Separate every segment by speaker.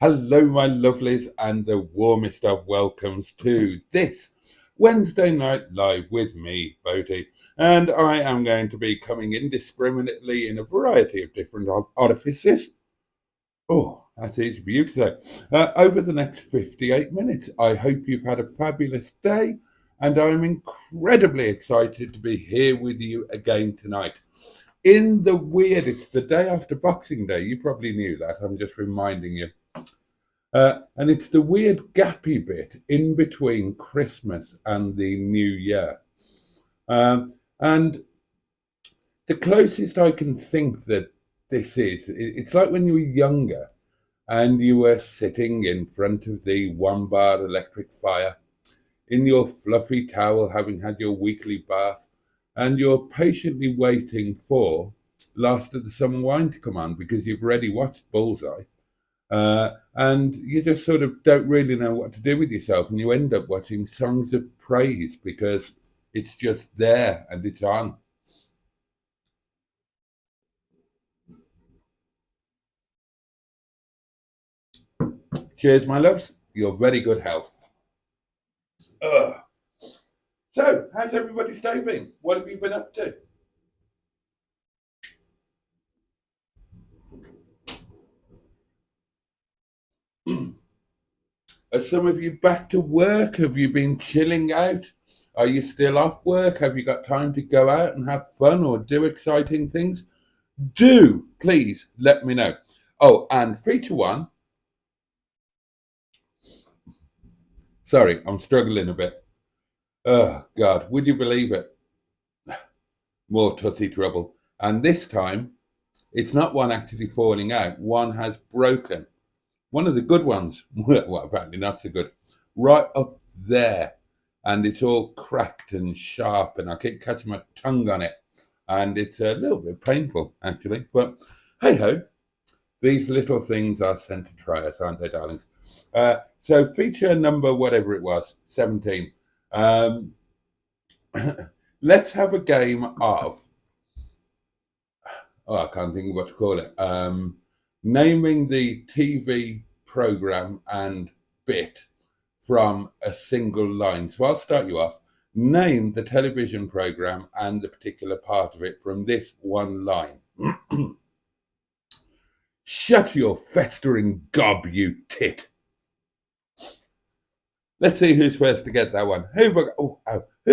Speaker 1: Hello, my lovelies, and the warmest of welcomes to this Wednesday night live with me, Boaty. And I am going to be coming indiscriminately in a variety of different orifices. Oh, that is beautiful. Over the next 58 minutes, I hope you've had a fabulous day, and I'm incredibly excited to be here with you again tonight. It's the day after Boxing Day. You probably knew that. I'm just reminding you. And it's the weird gappy bit in between Christmas and the New Year. And the closest I can think that this is, it's like when you were younger and you were sitting in front of the one bar electric fire in your fluffy towel, having had your weekly bath, and you're patiently waiting for Last of the Summer Wine to come on because you've already watched Bullseye. And you just sort of don't really know what to do with yourself, and you end up watching Songs of Praise because it's just there and it's on. Cheers, my loves. Your very good health. Ugh. So, how's everybody's day been? What have you been up to? Are some of you back to work? Have you been chilling out? Are you still off work? Have you got time to go out and have fun or do exciting things? Do please let me know. Oh, and feature one. Sorry, I'm struggling a bit. Oh, God, would you believe it? More toothy trouble. And this time, it's not one actually falling out. One has broken. One of the good ones, well, apparently not so good, right up there. And it's all cracked and sharp, and I keep catching my tongue on it. And it's a little bit painful, actually. But hey ho, these little things are sent to try us, aren't they, darlings? So feature number, whatever it was, 17. Let's have a game of, I can't think of what to call it. Naming the TV program and bit from a single line. So I'll start you off. Name the television program and the particular part of it from this one line. Shut your festering gob, you tit. Let's see who's first to get that one. Who've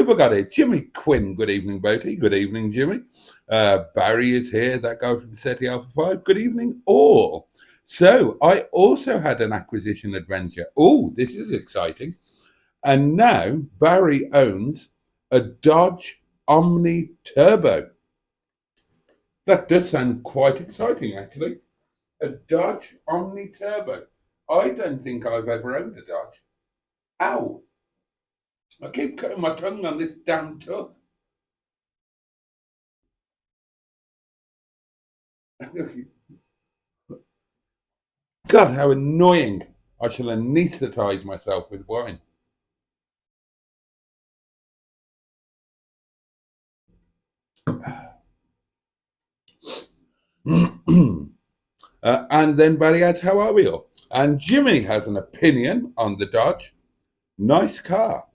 Speaker 1: I got here? Jimmy Quinn. Good evening, Boaty. Good evening, Jimmy. Barry is here. That guy from SETI Alpha 5. Good evening, all. So I also had an acquisition adventure. Oh, this is exciting. And now Barry owns a Dodge Omni Turbo. That does sound quite exciting, actually. A Dodge Omni Turbo. I don't think I've ever owned a Dodge. Ow! I keep cutting my tongue on this damn tooth. God, how annoying. I shall anaesthetize myself with wine. And then Barry adds, how are we all? And Jimmy has an opinion on the Dodge. Nice car.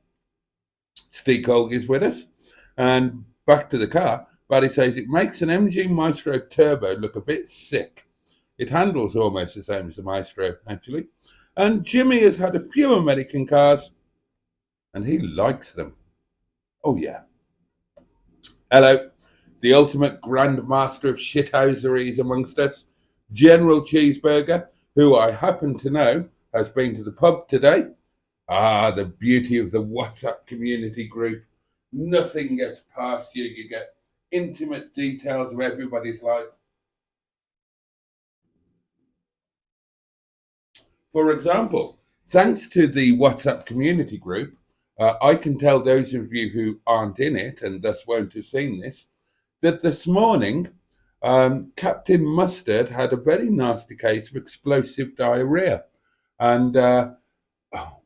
Speaker 1: Steve Colg is with us. And back to the car, Barry says it makes an MG Maestro Turbo look a bit sick. It handles almost the same as the Maestro, actually. And Jimmy has had a few American cars, and he likes them. Oh, yeah. Hello, the ultimate grandmaster of shithouseries amongst us, General Cheeseburger, who I happen to know has been to the pub today. Ah, the beauty of the WhatsApp community group. Nothing gets past you. You get intimate details of everybody's life. For example, thanks to the WhatsApp community group, I can tell those of you who aren't in it and thus won't have seen this, that this morning Captain Mustard had a very nasty case of explosive diarrhea. And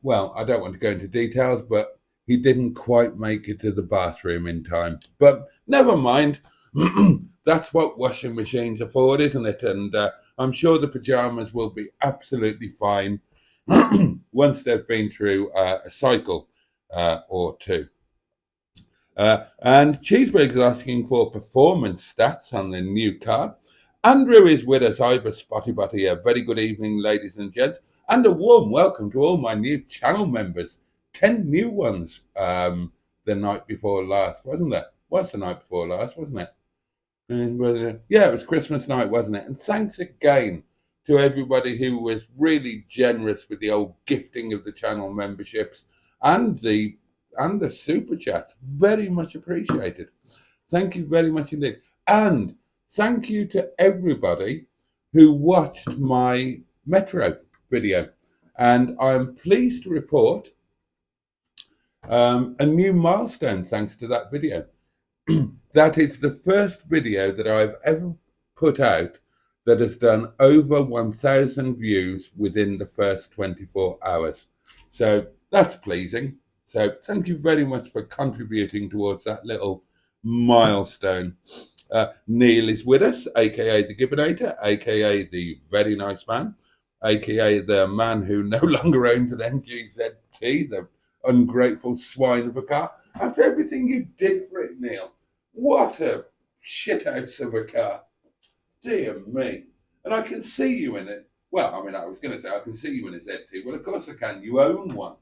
Speaker 1: well, I don't want to go into details, but he didn't quite make it to the bathroom in time. But never mind. That's what washing machines are for, isn't it? And I'm sure the pajamas will be absolutely fine once they've been through a cycle or two. And Cheeseburger's asking for performance stats on the new car. Andrew is with us, Ivor Spotty Botty. A very good evening, ladies and gents, and a warm welcome to all my new channel members. 10 new ones the night before last, wasn't it? Was the night before last, wasn't it? Yeah, it was Christmas night, wasn't it? And thanks again to everybody who was really generous with the old gifting of the channel memberships and the super chat. Very much appreciated. Thank you very much indeed. And thank you to everybody who watched my Metro video. And I'm pleased to report a new milestone thanks to that video. That is the first video that I've ever put out that has done over 1,000 views within the first 24 hours. So that's pleasing. So thank you very much for contributing towards that little milestone. Neil is with us, aka the Gibbinator, aka the very nice man, aka the man who no longer owns an MGZT, the ungrateful swine of a car. After everything you did for it, Neil, what a shithouse of a car. Dear me. And I can see you in it. Well, I mean, I was going to say I can see you in a ZT. Well, of course I can. You own one.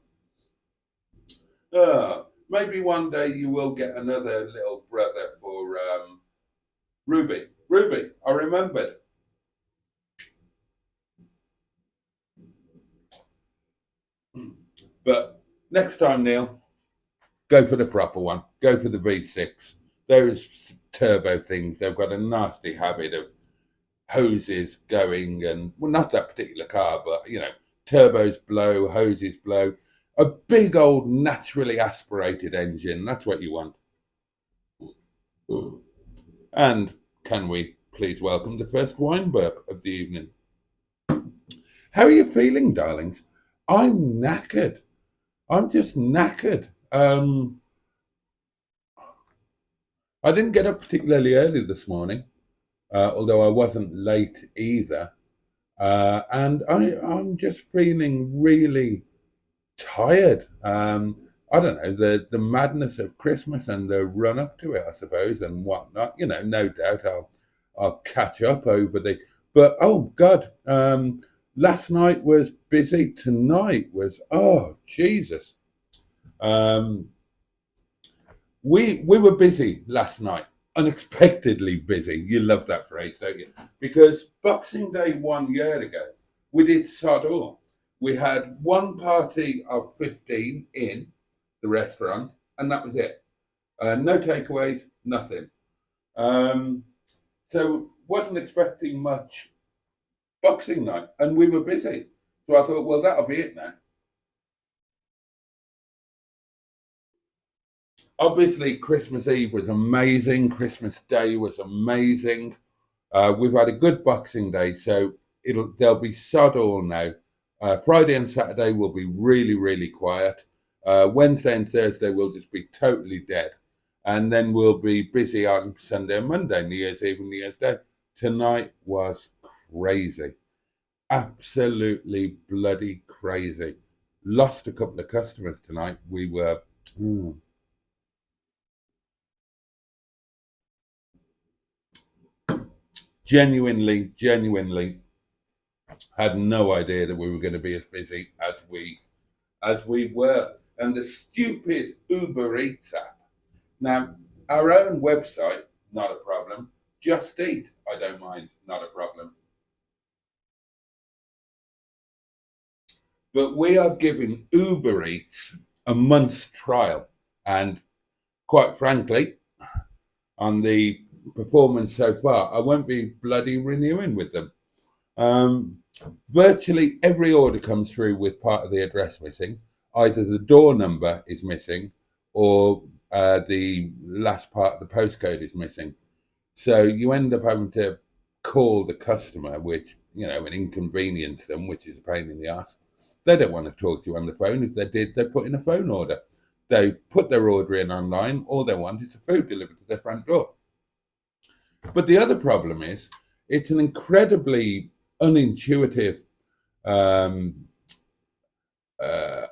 Speaker 1: Maybe one day you will get another little brother for Ruby. Ruby, I remembered. But next time, Neil, go for the proper one. Go for the V6. Those turbo things, they've got a nasty habit of hoses going and, well, not that particular car, but, you know, turbos blow, hoses blow. A big old naturally aspirated engine, that's what you want. And can we please welcome the first wine burp of the evening? How are you feeling, darlings? I'm knackered. I'm just knackered. I didn't get up particularly early this morning, although I wasn't late either. And I'm just feeling really tired. I don't know, the madness of Christmas and the run up to it, I suppose, and whatnot. You know, no doubt I'll catch up over the. But oh God, last night was busy. Tonight was, oh Jesus. We were busy last night, unexpectedly busy. You love that phrase, don't you? Because Boxing Day 1 year ago, we did sod all. We had one party of 15 in the restaurant, and that was it. No takeaways, nothing. So wasn't expecting much Boxing night, and we were busy. So I thought, well, that'll be it now. Obviously, Christmas Eve was amazing. Christmas Day was amazing. We've had a good Boxing Day, so there'll be sod all now. Friday and Saturday will be really, really quiet. Wednesday and Thursday will just be totally dead. And then we'll be busy on Sunday and Monday, New Year's Eve and New Year's Day. Tonight was crazy. Absolutely bloody crazy. Lost a couple of customers tonight. We were... genuinely had no idea that we were going to be as busy as we were. And the stupid Uber Eats app. Now, our own website, not a problem. Just Eat, I don't mind, not a problem. But we are giving Uber Eats a month's trial. And quite frankly, on the performance so far, I won't be bloody renewing with them. Virtually every order comes through with part of the address missing. Either the door number is missing or the last part of the postcode is missing. So you end up having to call the customer, which, you know, and inconvenience them, which is a pain in the ass. They don't want to talk to you on the phone. If they did, they'd put in a phone order. They put their order in online. All they want is the food delivered to their front door. But the other problem is it's an incredibly unintuitive um, uh,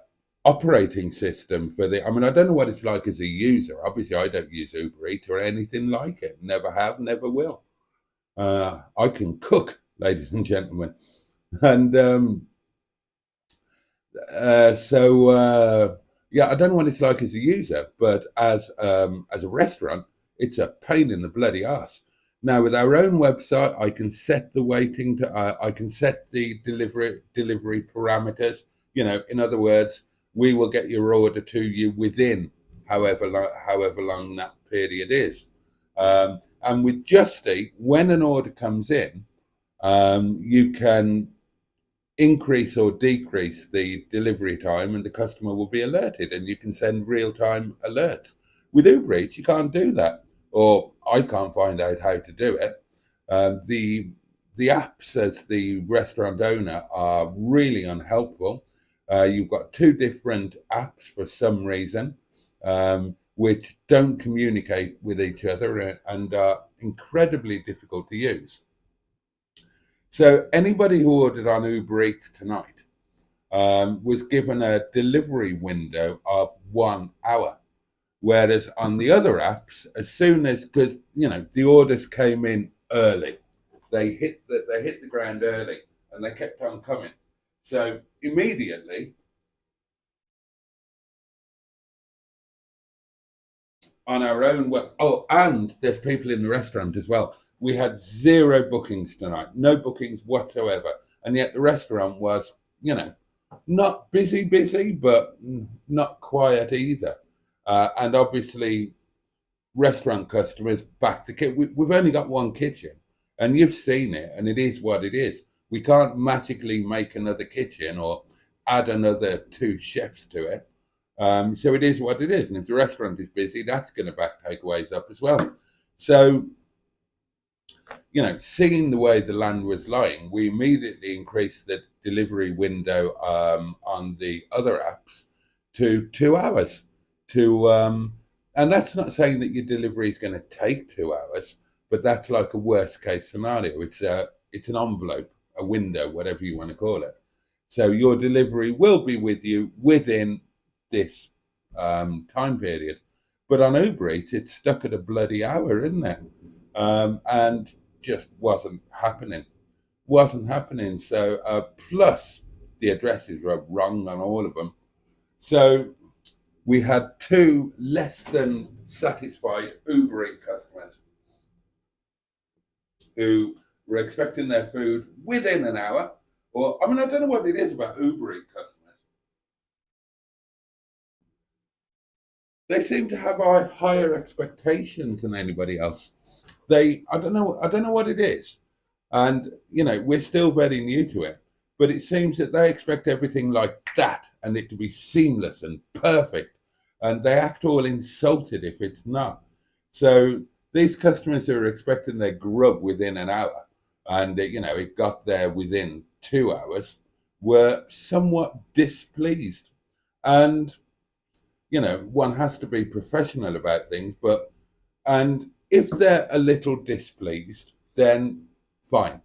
Speaker 1: operating system for the. I mean, I don't know what it's like as a user. Obviously, I don't use Uber Eats or anything like it. Never have, never will. I can cook, ladies and gentlemen, and yeah, I don't know what it's like as a user, but as a restaurant, it's a pain in the bloody ass. Now with our own website, I can set the waiting to. I can set the delivery parameters. You know, in other words, we will get your order to you within however long that period is. And with Just Eat, when an order comes in, you can increase or decrease the delivery time and the customer will be alerted and you can send real-time alerts. With Uber Eats, you can't do that, or I can't find out how to do it. The apps as the restaurant owner are really unhelpful. You've got two different apps for some reason, which don't communicate with each other and are incredibly difficult to use. So anybody who ordered on Uber Eats tonight was given a delivery window of 1 hour, whereas on the other apps, as soon as, because you know the orders came in early, they hit the ground early, and they kept on coming. So immediately on our own web. Oh, and there's people in the restaurant as well. We had 0 bookings tonight, no bookings whatsoever, and yet the restaurant was, you know, not busy, but not quiet either. And obviously, restaurant customers back the kitchen. We've only got one kitchen, and you've seen it, and it is what it is. We can't magically make another kitchen or add another 2 chefs to it. So it is what it is. And if the restaurant is busy, that's going to back takeaways up as well. So, you know, seeing the way the land was lying, we immediately increased the delivery window on the other apps to 2 hours. And that's not saying that your delivery is going to take 2 hours, but that's like a worst case scenario. It's an envelope, a window, whatever you want to call it. So your delivery will be with you within this time period. But on Uber Eats, it's stuck at a bloody hour, isn't it? And just wasn't happening. So plus the addresses were wrong on all of them. So we had 2 less than satisfied Uber Eats customers who were expecting their food within an hour. Or, I mean, I don't know what it is about Uber Eats customers. They seem to have higher expectations than anybody else. I don't know what it is. And, you know, we're still very new to it. But it seems that they expect everything like that and it to be seamless and perfect. And they act all insulted if it's not. So these customers who are expecting their grub within an hour and, you know, it got there within 2 hours were somewhat displeased. And, you know, one has to be professional about things, and if they're a little displeased, then fine.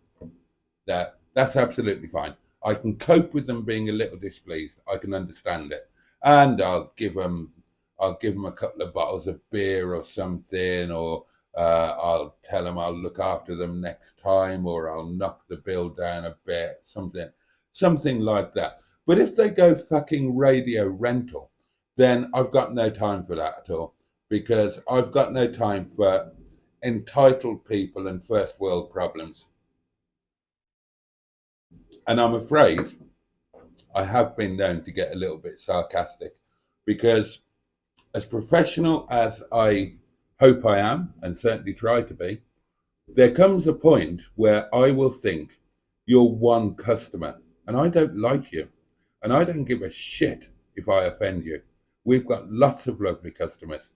Speaker 1: That's absolutely fine. I can cope with them being a little displeased. I can understand it, and I'll give them a couple of bottles of beer or something, or I'll tell them I'll look after them next time, or I'll knock the bill down a bit, something like that. But if they go fucking radio rental, then I've got no time for that at all, because I've got no time for entitled people and first world problems. And I'm afraid I have been known to get a little bit sarcastic, because as professional as I hope I am, and certainly try to be, there comes a point where I will think you're one customer and I don't like you, and I don't give a shit if I offend you. We've got lots of lovely customers.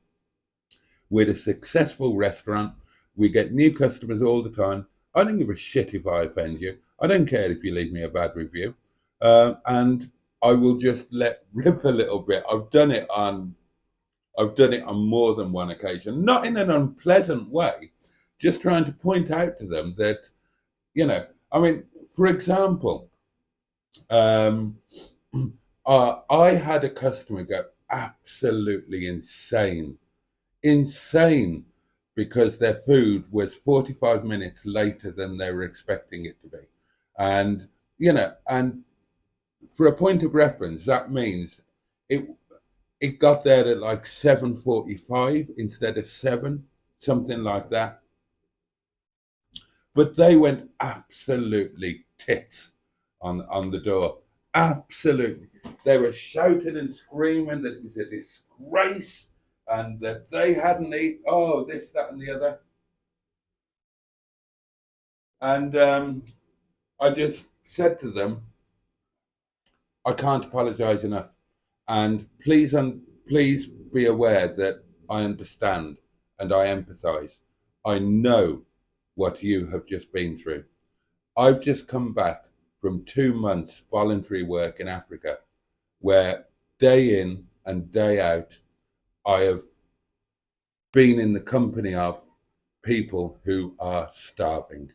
Speaker 1: We're a successful restaurant. We get new customers all the time. I don't give a shit if I offend you. I don't care if you leave me a bad review. And I will just let rip a little bit. I've done it on more than one occasion, not in an unpleasant way, just trying to point out to them that, you know, I mean, For example, um, I had a customer go absolutely insane, because their food was 45 minutes later than they were expecting it to be. And, and for a point of reference, that means it it got there at like 7:45 instead of 7, something like that. But they went absolutely tits on the door. Absolutely. They were shouting and screaming that it was a disgrace and that they hadn't eaten, this, that, and the other. And I just said to them, I can't apologize enough. And please be aware that I understand and I empathize. I know what you have just been through. I've just come back from 2 months voluntary work in Africa, where day in and day out, I have been in the company of people who are starving,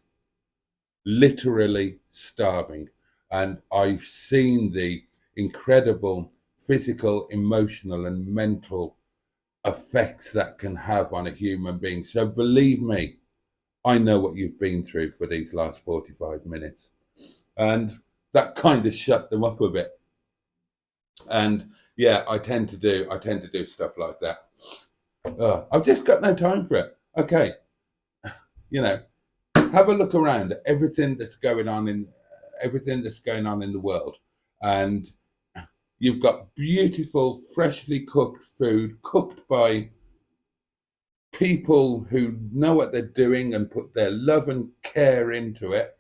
Speaker 1: literally starving. And I've seen the incredible physical, emotional, and mental effects that can have on a human being. So believe me, I know what you've been through for these last 45 minutes. And that kind of shut them up a bit. And yeah, I tend to do stuff like that. I've just got no time for it. Okay, have a look around at everything that's going on in the world, and you've got beautiful, freshly cooked food cooked by people who know what they're doing and put their love and care into it.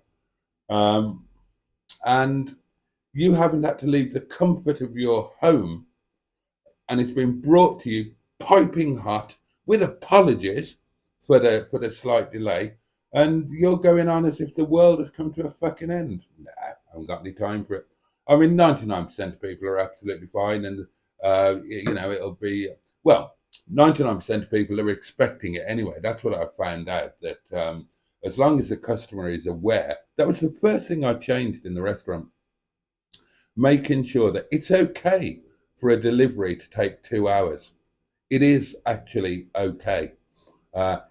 Speaker 1: And you haven't had to leave the comfort of your home, and it's been brought to you piping hot with apologies for the slight delay, and you're going on as if the world has come to a fucking end. Nah, I haven't got any time for it. I mean, 99% of people are absolutely fine, and it'll be, well, 99% of people are expecting it anyway. That's what I found out, that as long as the customer is aware, that was the first thing I changed in the restaurant, making sure that it's okay for a delivery to take 2 hours. It is actually okay.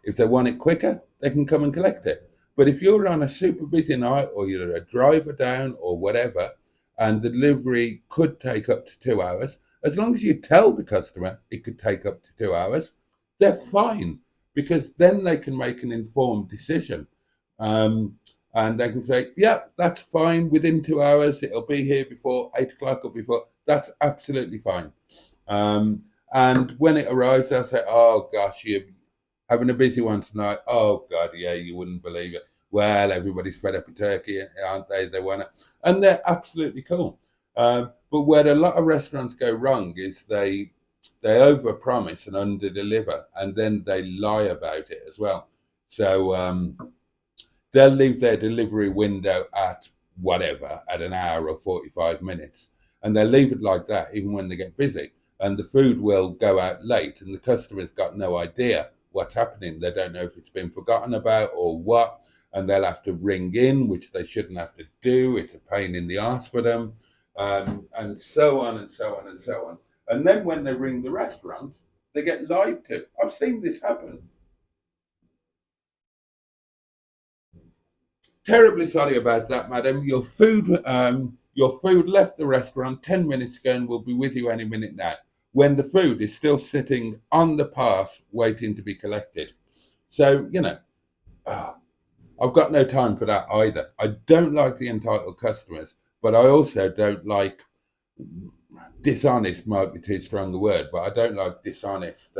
Speaker 1: If they want it quicker, they can come and collect it. But if you're on a super busy night, or you're a driver down or whatever, and the delivery could take up to 2 hours, as long as you tell the customer it could take up to 2 hours, they're fine, because then they can make an informed decision. And they can say, yeah, that's fine. Within 2 hours, it'll be here before 8 o'clock or before. That's absolutely fine. And when it arrives, they'll say, oh gosh, you're having a busy one tonight. Oh God, yeah, you wouldn't believe it. Well, everybody's fed up with turkey, aren't they? They want it. And they're absolutely cool. But where a lot of restaurants go wrong is they overpromise and underdeliver, and then they lie about it as well. So they'll leave their delivery window at whatever, at an hour or 45 minutes. And they'll leave it like that even when they get busy. And the food will go out late, and the customer's got no idea what's happening. They don't know if it's been forgotten about or what. And they'll have to ring in, which they shouldn't have to do. It's a pain in the arse for them. And so on and so on and so on. And then when they ring the restaurant, they get lied to. I've seen this happen. Terribly sorry about that, madam. Your food left the restaurant 10 minutes ago and will be with you any minute now, when the food is still sitting on the path waiting to be collected. So, I've got no time for that either. I don't like the entitled customers, but I also don't like, dishonest might be too strong a word, but I don't like dishonest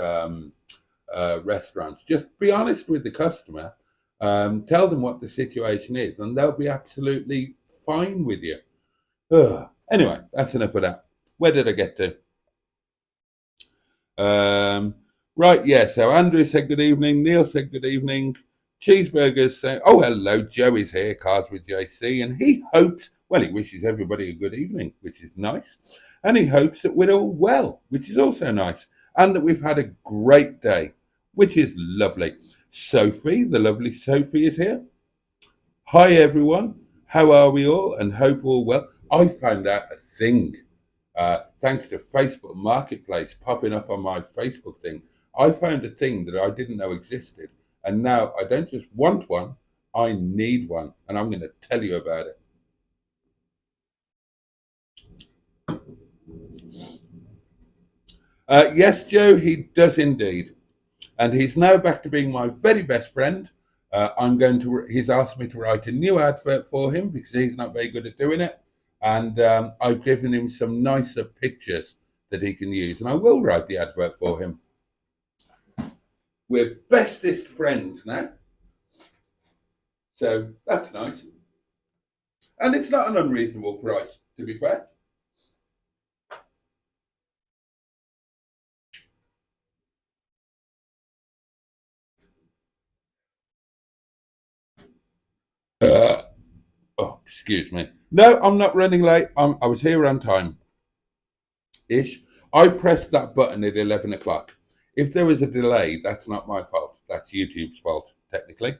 Speaker 1: restaurants. Just be honest with the customer. Tell them what the situation is, and they'll be absolutely fine with you. Anyway, that's enough of that. Where did I get to? Right, yeah, so Andrew said good evening. Neil said good evening. Cheeseburgers say, oh, hello, Joey's here, Cars with JC, and he hopes, well, he wishes everybody a good evening, which is nice, and he hopes that we're all well, which is also nice, and that we've had a great day, which is lovely. Sophie, the lovely Sophie, is here. Hi, everyone. How are we all? And hope all well. I found out a thing, thanks to Facebook Marketplace popping up on my Facebook thing. I found a thing that I didn't know existed. And now I don't just want one, I need one. And I'm going to tell you about it. Yes, Joe, he does indeed. And he's now back to being my very best friend. He's asked me to write a new advert for him because he's not very good at doing it. And I've given him some nicer pictures that he can use. And I will write the advert for him. We're bestest friends now. So that's nice. And it's not an unreasonable price, to be fair. Oh, excuse me. No, I'm not running late. I was here on time. Ish. I pressed that button at 11 o'clock. If there was a delay, that's not my fault. That's YouTube's fault, technically.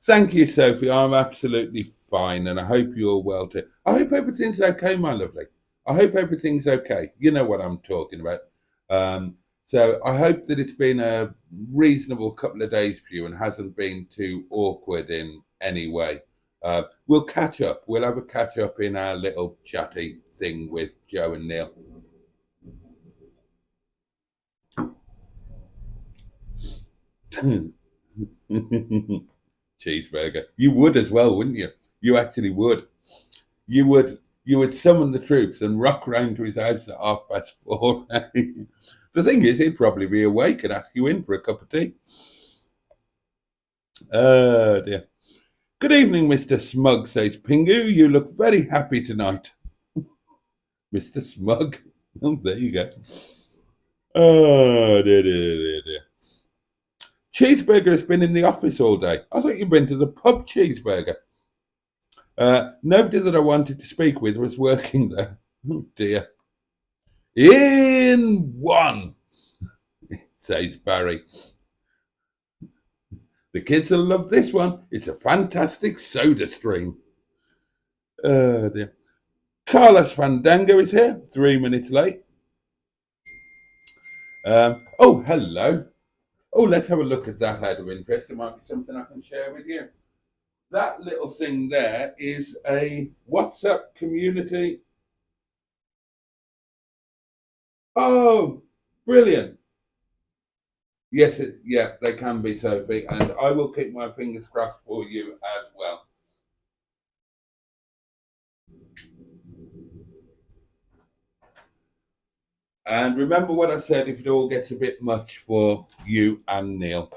Speaker 1: Thank you, Sophie. I'm absolutely fine, and I hope you're well too. I hope everything's okay, my lovely. I hope everything's okay. You know what I'm talking about. So I hope that it's been a reasonable couple of days for you and hasn't been too awkward in any way. We'll catch up. We'll have a catch up in our little chatty thing with Joe and Neil. Cheeseburger. You would as well, wouldn't you? You actually would. You would summon the troops and rock round to his house at 4:30. The thing is, he'd probably be awake and ask you in for a cup of tea. Oh dear. Good evening, Mr. Smug, says Pingu. You look very happy tonight. Mr. Smug. Oh, there you go. Oh dear. Cheeseburger has been in the office all day. I thought you'd been to the pub, Cheeseburger. Nobody that I wanted to speak with was working there. Oh dear. In one, says Barry. The kids will love this one. It's a fantastic soda stream. Oh dear. Carlos Fandango is here, 3 minutes late. Oh, hello. Oh, let's have a look at that out of interest. It might be something I can share with you. That little thing there is a WhatsApp community. Oh, brilliant. Yes, yeah, they can be, Sophie, and I will keep my fingers crossed for you as well. And remember what I said, if it all gets a bit much for you and Neil.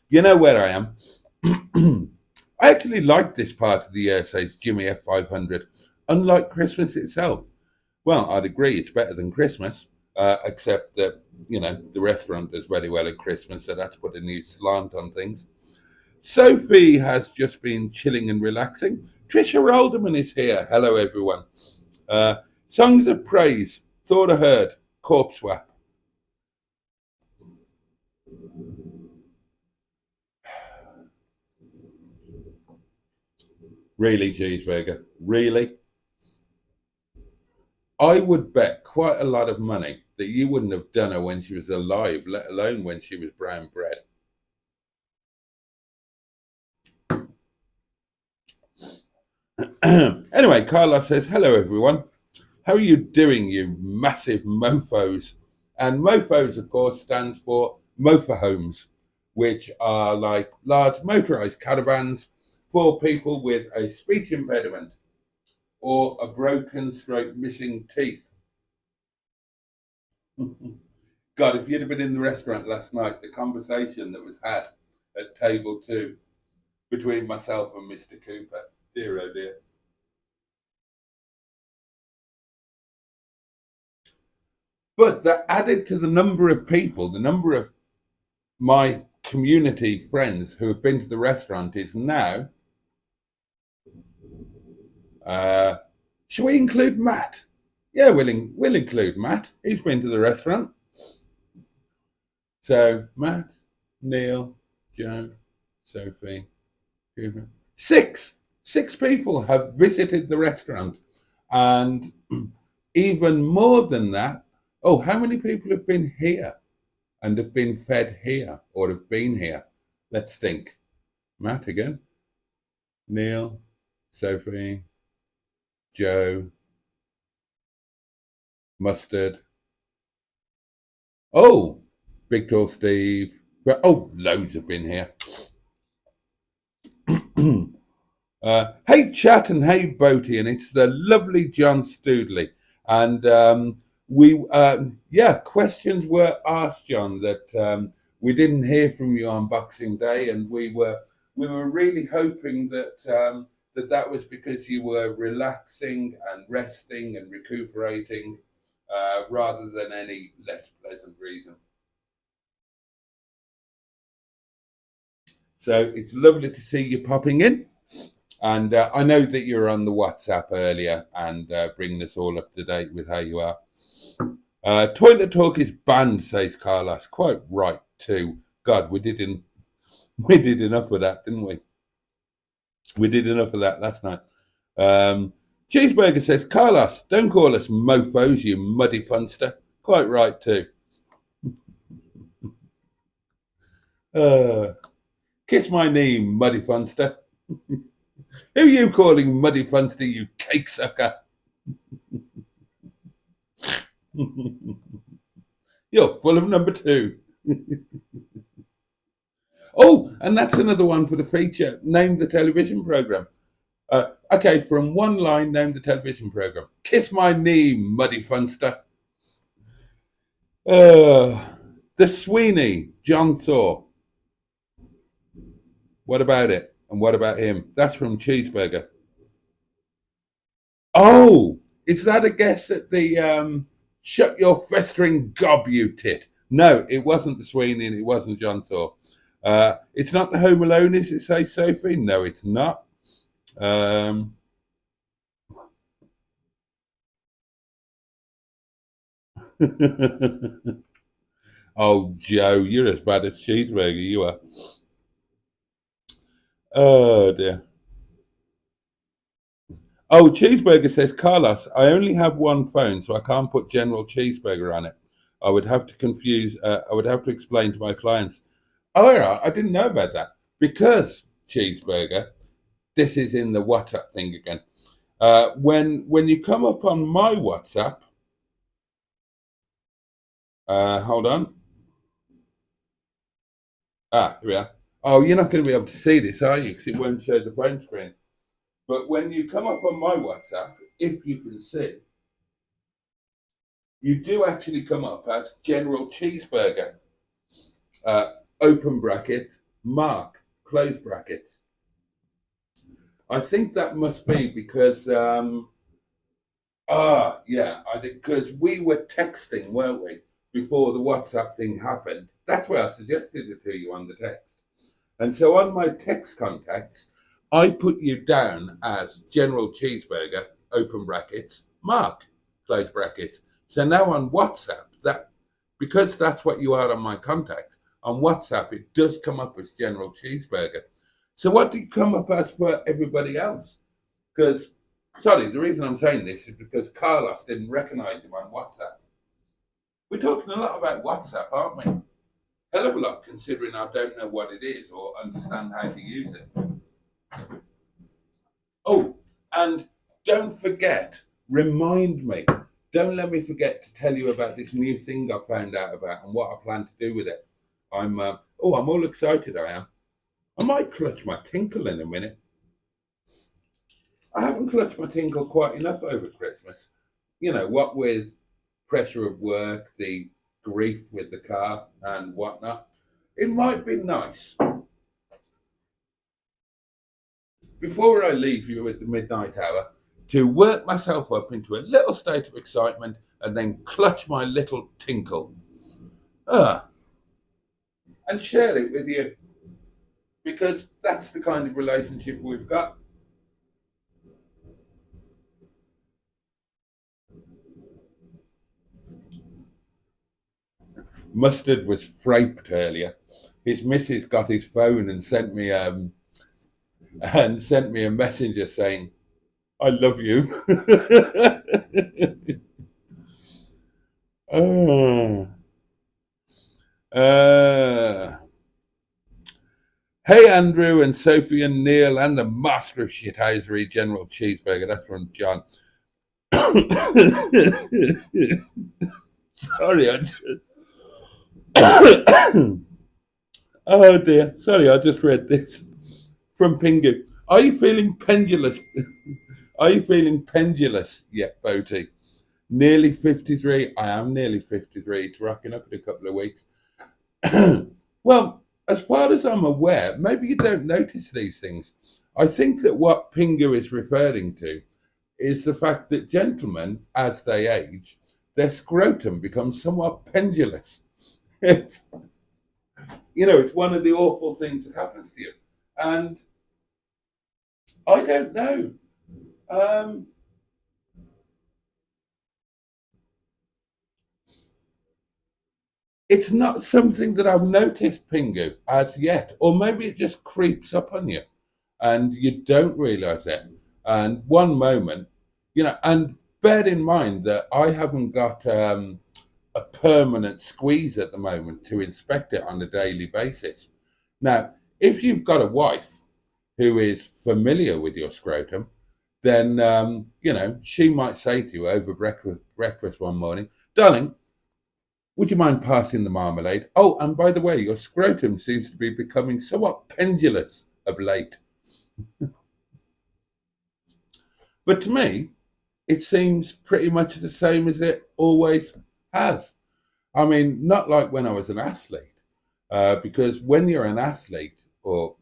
Speaker 1: You know where I am. I actually like this part of the year, says Jimmy F500, unlike Christmas itself. Well, I'd agree it's better than Christmas, except that, the restaurant does very well at Christmas, so that's put a new slant on things. Sophie has just been chilling and relaxing. Trisha Alderman is here. Hello, everyone. Songs of praise. Thought I heard. Corpse swap. Really, Cheeseburger? Really? I would bet quite a lot of money that you wouldn't have done her when she was alive, let alone when she was brown bread. Anyway, Carlos says, hello, everyone. How are you doing, you massive mofos? And mofos, of course, stands for motorhomes, which are like large motorized caravans for people with a speech impediment or a broken stroke missing teeth. God, if you'd have been in the restaurant last night, the conversation that was had at table 2 between myself and Mr. Cooper, dear oh dear. But that added to the number of people, the number of my community friends who have been to the restaurant is now. Shall we include Matt? Yeah, we'll include Matt. He's been to the restaurant. So, Matt, Neil, Joe, Sophie, Cooper. Six people have visited the restaurant. And even more than that, oh, how many people have been here and have been fed here or have been here? Let's think. Matt again. Neil, Sophie, Joe, Mustard. Oh, Victor, Steve. Well, oh, loads have been here. Hey, chat and hey, Boaty, and it's the lovely John Stoodley. And yeah, questions were asked, John, that we didn't hear from you on Boxing Day, and we were really hoping that that was because you were relaxing and resting and recuperating, rather than any less pleasant reason. So it's lovely to see you popping in. And I know that you were on the WhatsApp earlier and bringing us all up to date with how you are. Toilet talk is banned, says Carlos. Quite right too. God, we did enough of that, didn't we? We did enough of that last night. Cheeseburger says, Carlos, don't call us mofos, you muddy funster. Quite right too. Kiss my knee, muddy funster. Who are you calling muddy funster, you cake sucker? You're full of number two. Oh, and that's another one for the feature. Name the television program. Okay, from one line, name the television program. Kiss my knee, muddy funster. The Sweeney, John Thor. What about it? And what about him? That's from Cheeseburger. Oh, is that a guess at the shut your festering gob, you tit? No, it wasn't the Sweeney and it wasn't John Thor. It's not the Home Alone, is it, say Sophie? No, it's not. Oh, Joe, you're as bad as Cheeseburger, you are. Oh, dear. Oh, Cheeseburger says, Carlos, I only have one phone, so I can't put General Cheeseburger on it. I would have to explain to my clients. Oh, yeah, I didn't know about that. Because, Cheeseburger, this is in the WhatsApp thing again. When you come up on my WhatsApp, hold on. Here we are. Oh, you're not going to be able to see this, are you? Because it won't show the phone screen. But when you come up on my WhatsApp, if you can see, you do actually come up as General Cheeseburger. Open bracket, Mark, close bracket. I think that must be because, yeah, I think because we were texting, weren't we, before the WhatsApp thing happened. That's why I suggested it to you on the text. And so on my text contacts, I put you down as General Cheeseburger, open brackets, Mark, close brackets. So now on WhatsApp, that because that's what you are on my contacts, on WhatsApp, it does come up as General Cheeseburger. So what do you come up as for everybody else? Because, sorry, the reason I'm saying this is because Carlos didn't recognize him on WhatsApp. We're talking a lot about WhatsApp, aren't we? Hell of a lot, considering I don't know what it is or understand how to use it. Oh, and don't forget, remind me, don't let me forget to tell you about this new thing I found out about and what I plan to do with it. I'm all excited, I am. I might clutch my tinkle in a minute. I haven't clutched my tinkle quite enough over Christmas. You know, what with pressure of work, the grief with the car and whatnot. It might be nice, before I leave you at the midnight hour, to work myself up into a little state of excitement and then clutch my little tinkle and share it with you, because that's the kind of relationship we've got. Mustard was fraped earlier. His missus got his phone and sent me a messenger saying, "I love you." uh, uh, hey, Andrew and Sophie and Neil and the master of shithousery, General Cheeseburger. That's from John. Sorry, oh dear. Sorry, I just read this from Pingu. Are you feeling pendulous? Are you feeling pendulous yet, Boaty? Nearly 53. I am nearly 53. It's rocking up in a couple of weeks. Well, as far as I'm aware, maybe you don't notice these things. I think that what Pingu is referring to is the fact that gentlemen, as they age, their scrotum becomes somewhat pendulous. It's, it's one of the awful things that happens to you. And I don't know. It's not something that I've noticed, Pingu, as yet. Or maybe it just creeps up on you and you don't realize it. And one moment, and bear in mind that I haven't got a permanent squeeze at the moment to inspect it on a daily basis. Now, if you've got a wife who is familiar with your scrotum, then, she might say to you over breakfast one morning, "Darling, would you mind passing the marmalade? Oh, and by the way, your scrotum seems to be becoming somewhat pendulous of late." But to me, it seems pretty much the same as it always has. I mean, not like when I was an athlete, because when you're an athlete, well,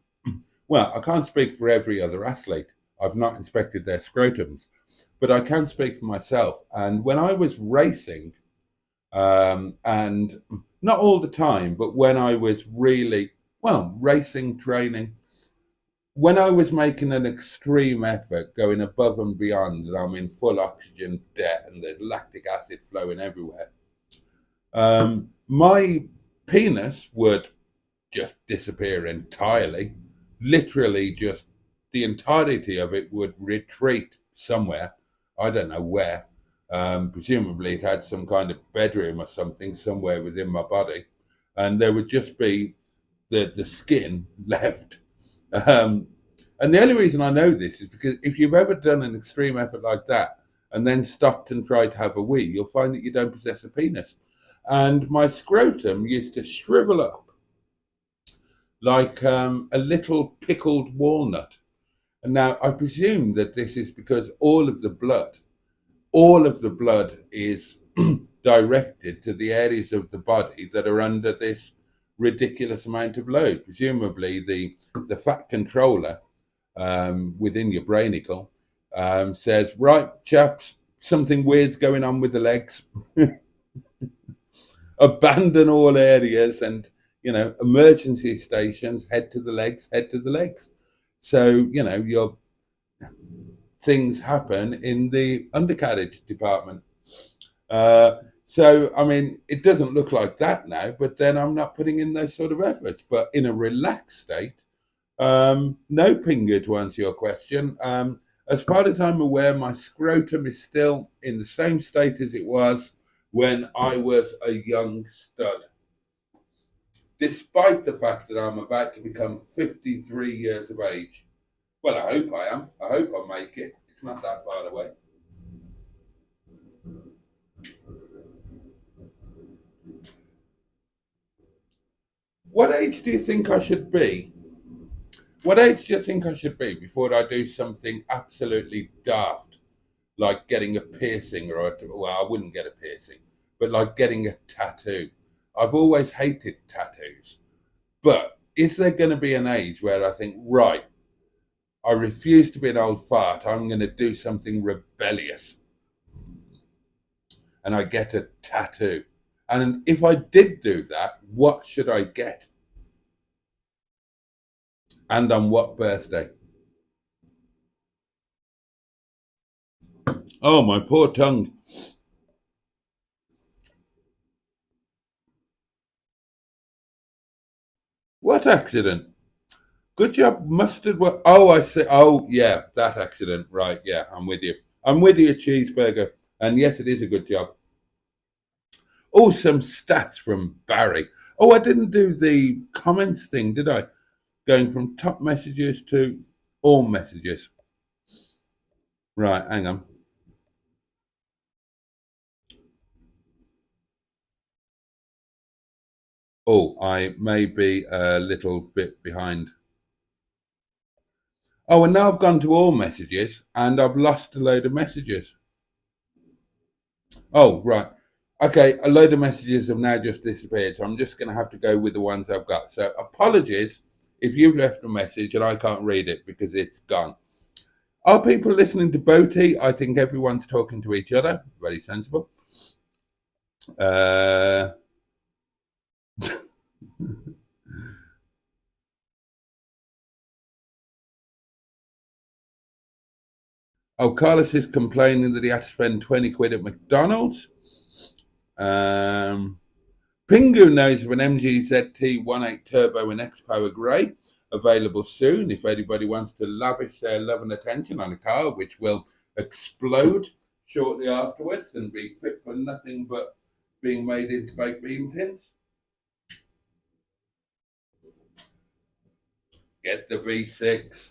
Speaker 1: I can't speak for every other athlete. I've not inspected their scrotums, but I can speak for myself. And when I was racing, and not all the time, but when I was really, racing, training, when I was making an extreme effort, going above and beyond, and I'm in full oxygen debt and there's lactic acid flowing everywhere, my penis would just disappear entirely. Literally, just the entirety of it would retreat somewhere. I don't know where. Presumably, it had some kind of bedroom or something somewhere within my body, and there would just be the skin left. And the only reason I know this is because if you've ever done an extreme effort like that and then stopped and tried to have a wee, you'll find that you don't possess a penis. And my scrotum used to shrivel up like a little pickled walnut. And now I presume that this is because all of the blood is directed to the areas of the body that are under this ridiculous amount of load. Presumably the fat controller within your brainicle says, "Right, chaps, something weird's going on with the legs. Abandon all areas and, emergency stations, head to the legs, head to the legs." So, your things happen in the undercarriage department. So, I mean, it doesn't look like that now, but then I'm not putting in those sort of efforts. But in a relaxed state, no, Pingu, to answer your question. As far as I'm aware, my scrotum is still in the same state as it was when I was a young stud. Despite the fact that I'm about to become 53 years of age. Well, I hope I am. I hope I make it. It's not that far away. What age do you think I should be? What age do you think I should be before I do something absolutely daft, like getting a piercing well, I wouldn't get a piercing, but like getting a tattoo? I've always hated tattoos, but is there going to be an age where I think, right, I refuse to be an old fart, I'm going to do something rebellious, and I get a tattoo? And if I did do that, what should I get? And on what birthday? Oh, my poor tongue. What accident? Good job, mustard. What? Oh, I see. Oh, yeah, that accident. Right. Yeah, I'm with you. I'm with you, cheeseburger. And yes, it is a good job. Oh, some stats from Barry. Oh, I didn't do the comments thing, did I? Going from top messages to all messages. Right, hang on. Oh, I may be a little bit behind. Oh, and now I've gone to all messages and I've lost a load of messages. Oh, right. Okay, a load of messages have now just disappeared, so I'm just going to have to go with the ones I've got. So apologies if you've left a message and I can't read it because it's gone. Are people listening to Boaty? I think everyone's talking to each other. Very sensible. Oh, Carlos is complaining that he had to spend 20 quid at McDonald's. Pingu knows of an MG ZT 1.8 Turbo in X-Power Grey, available soon if anybody wants to lavish their love and attention on a car, which will explode shortly afterwards and be fit for nothing but being made into baked bean tins. Get the V6.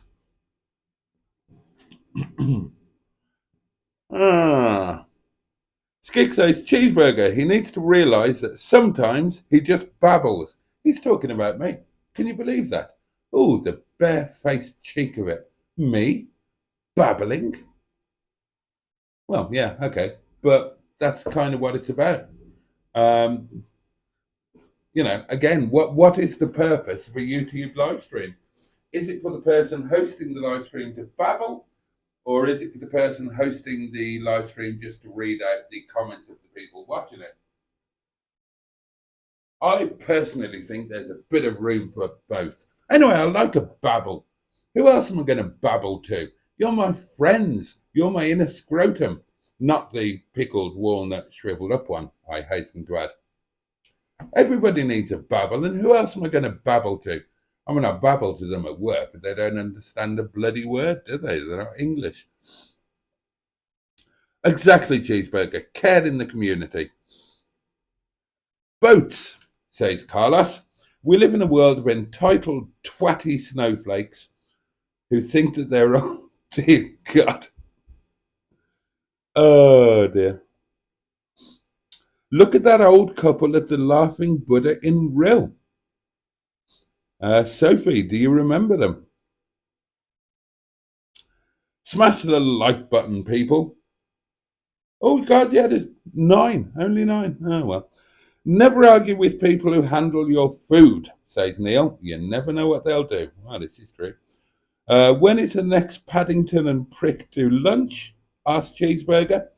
Speaker 1: Skig says, cheeseburger, he needs to realise that sometimes he just babbles. He's talking about me. Can you believe that? Oh, the bare-faced cheek of it. Me? Babbling? Well, yeah, okay. But that's kind of what it's about. Again, what is the purpose of a YouTube live stream? Is it for the person hosting the live stream to babble? Or is it for the person hosting the live stream just to read out the comments of the people watching it? I personally think there's a bit of room for both. Anyway, I like a babble. Who else am I going to babble to? You're my friends. You're my inner scrotum. Not the pickled walnut shriveled up one, I hasten to add. Everybody needs a babble, and who else am I going to babble to? I mean, I babble to them at work, but they don't understand a bloody word, do they? They're not English. Exactly, cheeseburger. Care in the community. Boats, says Carlos. We live in a world of entitled twatty snowflakes who think that they're all... Dear God. Oh, dear. Look at that old couple at the Laughing Buddha in Rill. Sophie, do you remember them? Smash the like button, people. Oh, God, yeah, there's 9. Only 9. Oh, well. Never argue with people who handle your food, says Neil. You never know what they'll do. Well, this is true. When is the next Paddington and Prick do lunch? Asked Cheeseburger.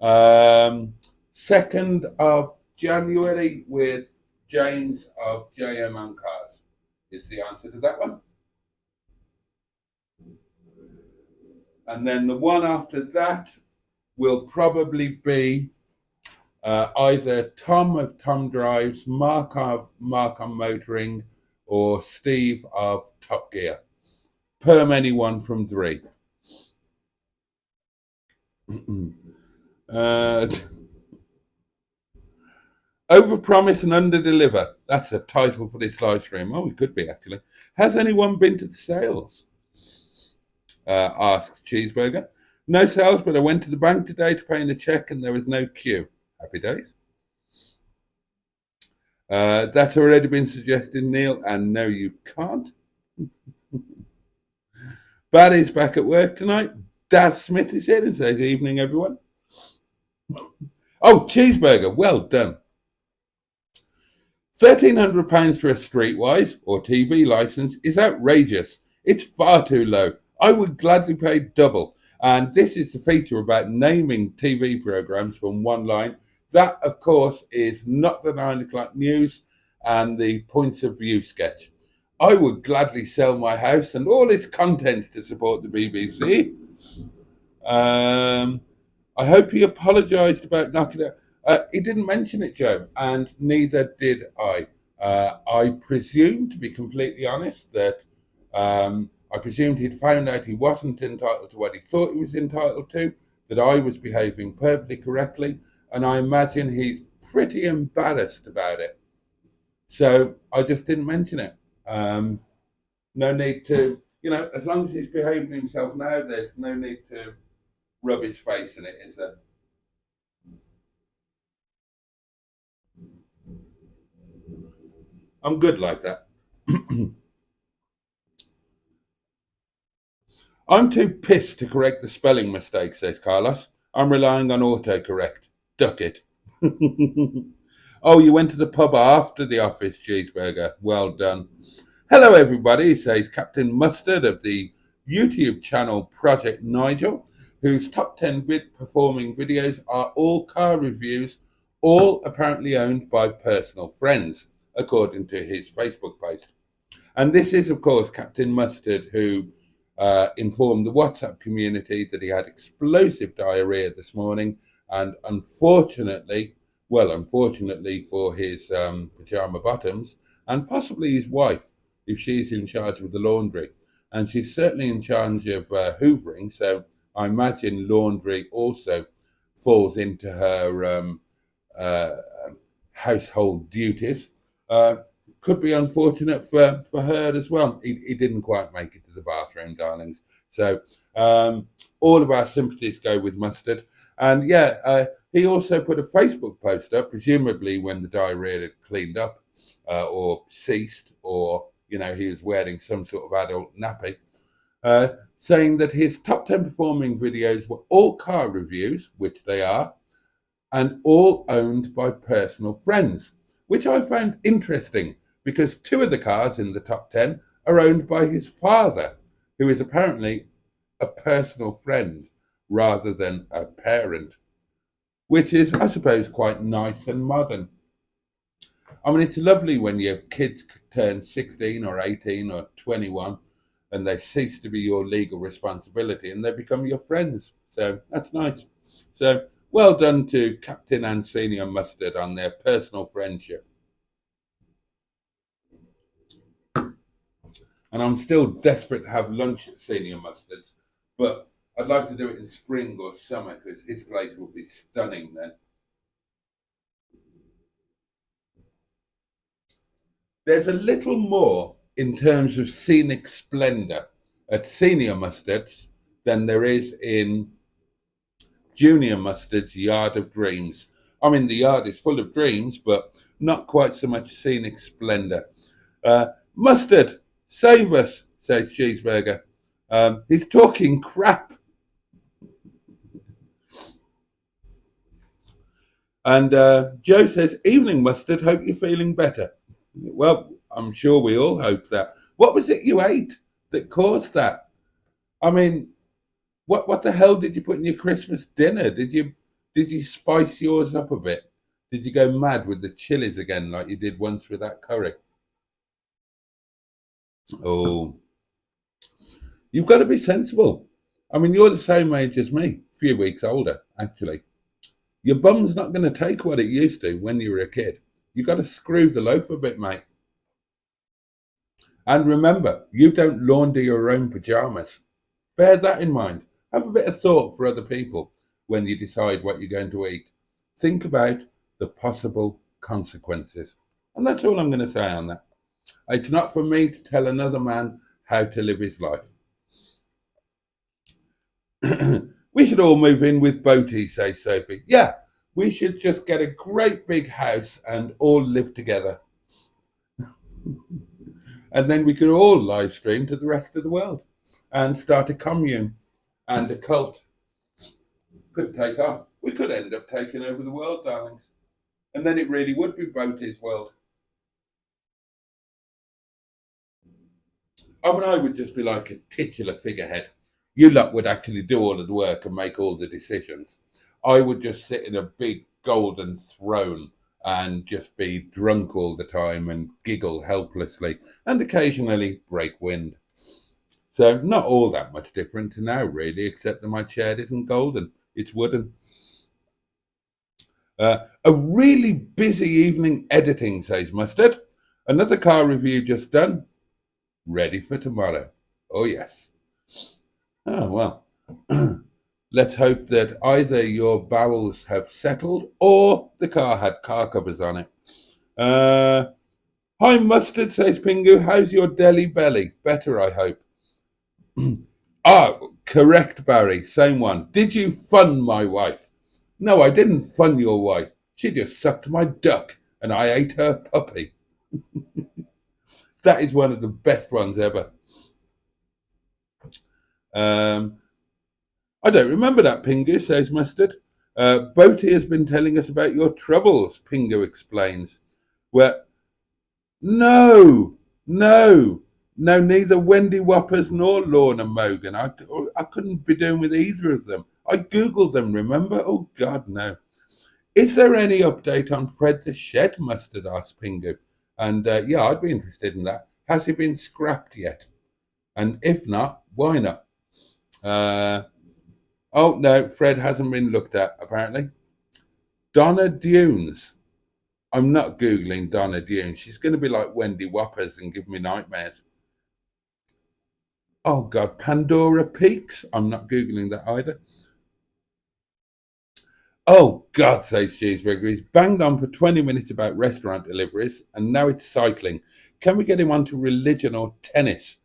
Speaker 1: 2nd of January with James of JM and Cars is the answer to that one. And then the one after that will probably be either Tom of Tom Drives, Mark of Mark on Motoring, or Steve of Top Gear. Perm anyone from 3. Overpromise and underdeliver. That's a title for this live stream. Oh, it could be, actually. Has anyone been to the sales? Asked Cheeseburger. No sales, but I went to the bank today to pay in a check and there was no queue. Happy days. That's already been suggested, Neil, and no, you can't. Barry's back at work tonight. Daz Smith is here and says, evening, everyone. Oh, Cheeseburger, well done. £1,300 for a Streetwise or TV license is outrageous. It's far too low. I would gladly pay double. And this is the feature about naming TV programmes from one line. That, of course, is not the 9 o'clock news and the points of view sketch. I would gladly sell my house and all its contents to support the BBC. I hope he apologised about knocking it. He didn't mention it, Joe, and neither did I. I presume, to be completely honest, that I presumed he'd found out he wasn't entitled to what he thought he was entitled to, that I was behaving perfectly correctly, and I imagine he's pretty embarrassed about it. So I just didn't mention it. No need to, as long as he's behaving himself now, there's no need to rub his face in it, is there? I'm good like that. I'm too pissed to correct the spelling mistake, says Carlos. I'm relying on autocorrect. Duck it. Oh, you went to the pub after the office, cheeseburger. Well done. Hello, everybody, says Captain Mustard of the YouTube channel Project Nigel, whose top 10 performing videos are all car reviews, all apparently owned by personal friends, according to his Facebook post. And this is, of course, Captain Mustard, who informed the WhatsApp community that he had explosive diarrhea this morning, and unfortunately for his pajama bottoms, and possibly his wife, if she's in charge of the laundry. And she's certainly in charge of hoovering, so I imagine laundry also falls into her household duties. Could be unfortunate for her as well. He didn't quite make it to the bathroom, darlings. So all of our sympathies go with Mustard. And he also put a Facebook post up, presumably when the diarrhea had cleaned up or ceased, or he was wearing some sort of adult nappy, saying that his top 10 performing videos were all car reviews, which they are, and all owned by personal friends, which I found interesting, because 2 of the cars in the top 10 are owned by his father, who is apparently a personal friend rather than a parent, which is, I suppose, quite nice and modern. I mean, it's lovely when your kids turn 16 or 18 or 21 and they cease to be your legal responsibility and they become your friends. So that's nice. So well done to Captain and Senior Mustard on their personal friendship. And I'm still desperate to have lunch at Senior Mustard's, but I'd like to do it in spring or summer because his place will be stunning then. There's a little more in terms of scenic splendour at Senior Mustard's than there is in Junior Mustard's Yard of Dreams. I mean, the yard is full of dreams, but not quite so much scenic splendour. Mustard, save us, says Cheeseburger. He's talking crap. And Joe says, evening, Mustard, hope you're feeling better. Well, I'm sure we all hope that. What was it you ate that caused that? I mean, what the hell did you put in your Christmas dinner? Did you spice yours up a bit? Did you go mad with the chilies again like you did once with that curry? Oh, you've got to be sensible. I mean, you're the same age as me, a few weeks older, actually. Your bum's not going to take what it used to when you were a kid. You've got to screw the loaf a bit, mate. And remember, you don't launder your own pajamas. Bear that in mind. Have a bit of thought for other people when you decide what you're going to eat. Think about the possible consequences. And that's all I'm going to say on that. It's not for me to tell another man how to live his life. We should all move in with Boaty, says Sophie. Yeah, we should just get a great big house and all live together. And then we could all live stream to the rest of the world and start a commune and a cult. Could take off. We could end up taking over the world, darlings. And then it really would be Boaty's world. I mean, I would just be like a titular figurehead. You lot would actually do all of the work and make all the decisions. I would just sit in a big golden throne and just be drunk all the time and giggle helplessly and occasionally break wind. So not all that much different to now, really, except that my chair isn't golden. It's wooden. A really busy evening editing, says Mustard. Another car review just done. Ready for tomorrow. Oh, yes. Oh, well. Let's hope that either your bowels have settled or the car had car covers on it. Hi, Mustard, says Pingu. How's your deli belly? Better, I hope. Correct, Barry. Same one. Did you fun my wife? No, I didn't fun your wife. She just sucked my duck and I ate her puppy. That is one of the best ones ever. I don't remember that, Pingu, says Mustard. Boaty has been telling us about your troubles, Pingu explains. Well, no, neither Wendy Whoppers nor Lorna Mogan. I couldn't be doing with either of them. I Googled them, remember? Oh, God, no. Is there any update on Fred the Shed, Mustard asked Pingu. And yeah, I'd be interested in that. Has he been scrapped yet? And if not, why not? Oh, no, Fred hasn't been looked at, apparently. Donna Dunes. I'm not Googling Donna Dunes. She's going to be like Wendy Whoppers and give me nightmares. Oh, God, Pandora Peaks. I'm not Googling that either. Oh, God, says Cheeseburger. He's banged on for 20 minutes about restaurant deliveries, and now it's cycling. Can we get him onto religion or tennis?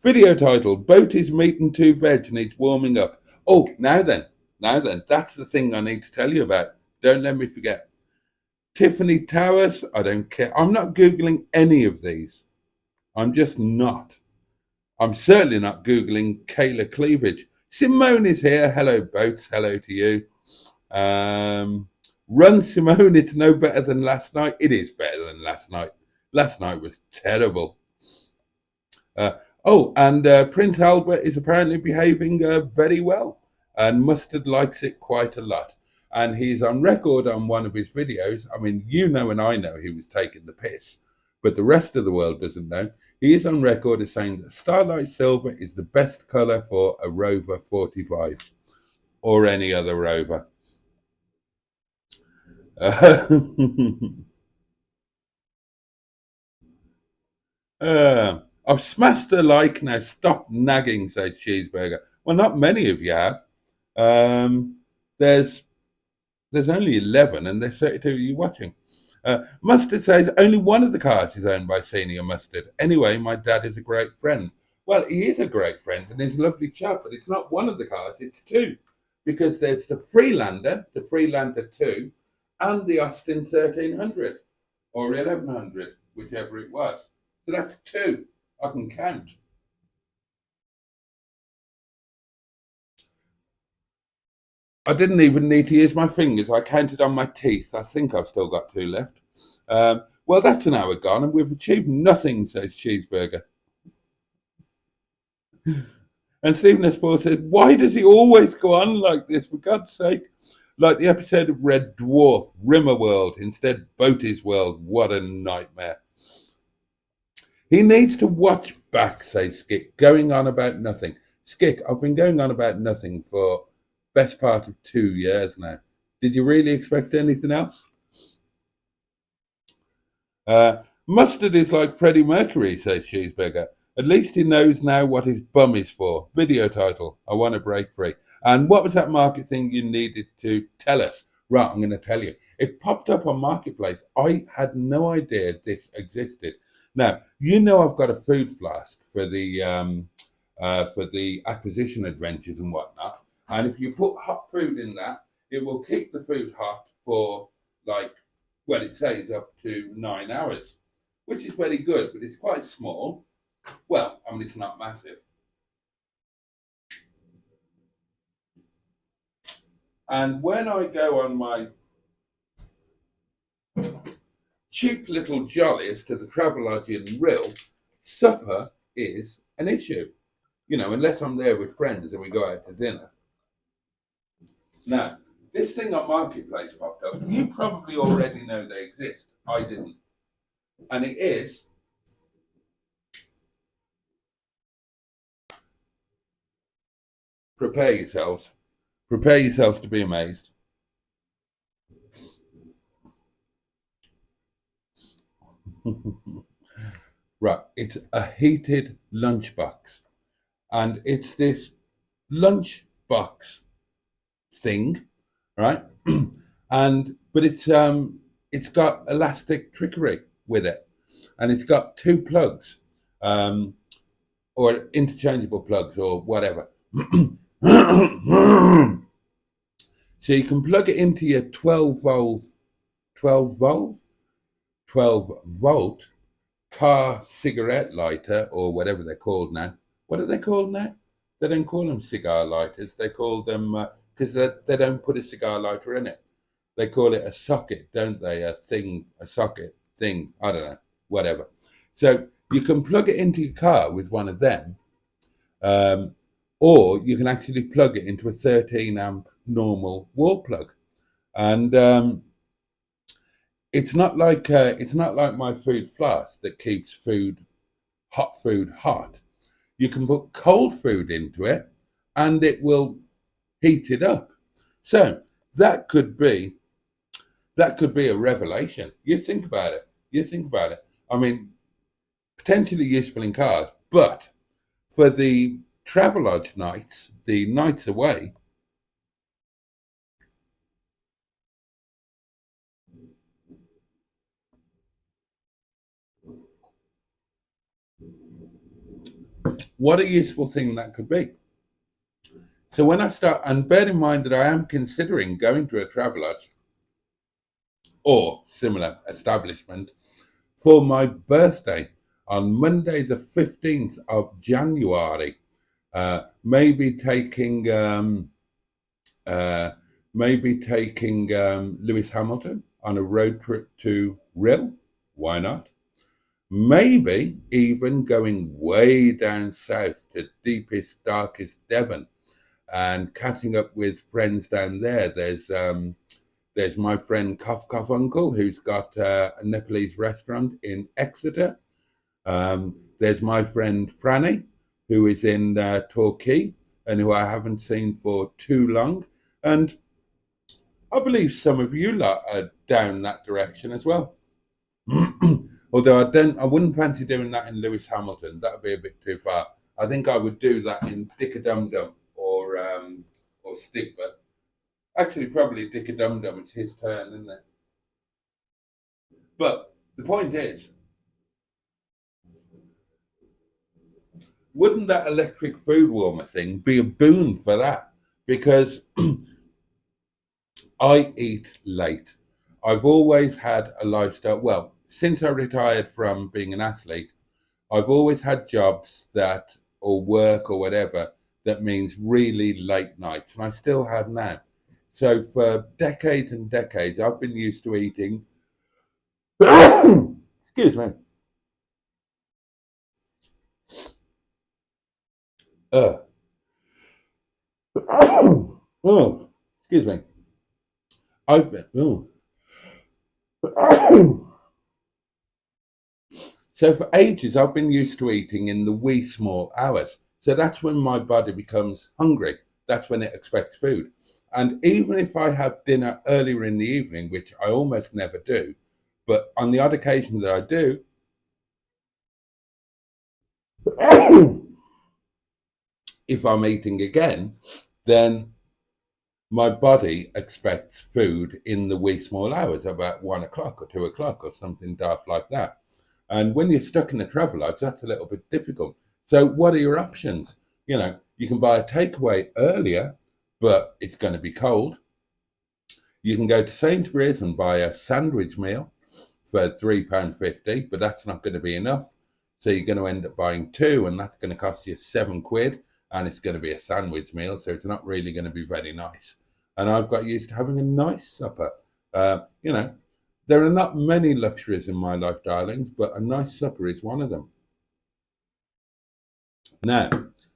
Speaker 1: Video title, Boaty's Meat and 2 Veg needs warming up. Oh, now then, that's the thing I need to tell you about. Don't let me forget. Tiffany Towers, I don't care. I'm not Googling any of these. I'm just not. I'm certainly not Googling Kayla Cleavage. Simone is here. Hello, Boats. Hello to you. Run, Simone. It's no better than last night. It is better than last night. Last night was terrible. And Prince Albert is apparently behaving very well. And Mustard likes it quite a lot. And he's on record on one of his videos. I mean, you know and I know he was taking the piss. But the rest of the world doesn't know. He is on record as saying that Starlight Silver is the best colour for a Rover 45 or any other Rover. I've smashed a like now. Stop nagging, says Cheeseburger. Well, not many of you have. There's only 11 and there's 32 of you watching. Mustard says only one of the cars is owned by Senior Mustard. Anyway, my dad is a great friend. Well, he is a great friend and he's a lovely chap, but it's not one of the cars, it's 2. Because there's the Freelander 2, and the Austin 1300 or 1100, whichever it was. So that's 2. I can count. I didn't even need to use my fingers. I counted on my teeth. I think I've still got 2 left. Well, that's an hour gone, and we've achieved nothing, says Cheeseburger. And Stephen Esport says, why does he always go on like this, for God's sake? Like the episode of Red Dwarf, Rimmer World, instead Boaty's World. What a nightmare. He needs to watch back, says Skick, going on about nothing. Skick, I've been going on about nothing for best part of 2 years now. Did you really expect anything else? Mustard is like Freddie Mercury, says Cheeseburger. At least he knows now what his bum is for. Video title, I want to break free. And what was that market thing you needed to tell us? Right, I'm going to tell you. It popped up on Marketplace. I had no idea this existed. Now, you know I've got a food flask for the acquisition adventures and whatnot. And if you put hot food in that, it will keep the food hot for it says up to 9 hours, which is very good, but it's quite small. Well, I mean, it's not massive. And when I go on my cheap little jollies to the Travelodge in Rill, supper is an issue. You know, unless I'm there with friends and we go out to dinner. Now, this thing on Marketplace popped up. You probably already know they exist. I didn't. And it is prepare yourselves. Prepare yourselves to be amazed. Right, it's a heated lunchbox, and it's this lunchbox thing, right? And but it's got elastic trickery with it, and it's got two plugs, um, or interchangeable plugs or whatever. So you can plug it into your 12 volt, 12 volt car cigarette lighter or whatever they're called now. What are they called now? They don't call them cigar lighters. They call them because they don't put a cigar lighter in it. They call it a socket, don't they? A thing, a socket thing. I don't know, whatever. So you can plug it into your car with one of them, um, or you can actually plug it into a 13 amp normal wall plug, and it's not like my food flask that keeps food hot. You can put cold food into it, and it will heat it up. So that could be that could be a revelation. You think about it. You think about it. I mean, potentially useful in cars, but for the travelodge nights, the nights away, what a useful thing that could be. So when I start, and bear in mind that I am considering going to a travelodge or similar establishment for my birthday on Monday, the 15th of January. Maybe taking Lewis Hamilton on a road trip to Rill. Why not? Maybe even going way down south to deepest, darkest Devon and catching up with friends down there. There's my friend Cough Cough Uncle, who's got a Nepalese restaurant in Exeter. There's my friend Franny, who is in Torquay and who I haven't seen for too long. And I believe some of you lot are down that direction as well. Although I wouldn't fancy doing that in Lewis Hamilton. That would be a bit too far. I think I would do that in Dick-a-Dum Dum or Stick, but actually probably Dick-a-Dum Dum. It's his turn, isn't it? But the point is, wouldn't that electric food warmer thing be a boon for that? Because I eat late. I've always had a lifestyle. Well, since I retired from being an athlete, I've always had jobs that, or work or whatever, that means really late nights, and I still have now. So for decades and decades, I've been used to eating. Excuse me. Uh, oh, excuse me. I've been. So for ages, I've been used to eating in the wee small hours. So that's when my body becomes hungry. That's when it expects food. And even if I have dinner earlier in the evening, which I almost never do, but on the odd occasion that I do, if I'm eating again, then my body expects food in the wee small hours, about 1 o'clock or 2 o'clock or something daft like that. And when you're stuck in a travel lodge, that's a little bit difficult. So what are your options? You know, you can buy a takeaway earlier, but it's going to be cold. You can go to Sainsbury's and buy a sandwich meal for £3.50, but that's not going to be enough. So you're going to end up buying two, and that's going to cost you £7, and it's going to be a sandwich meal, so it's not really going to be very nice. And I've got used to having a nice supper. You know, there are not many luxuries in my life, darlings, but a nice supper is one of them. Now,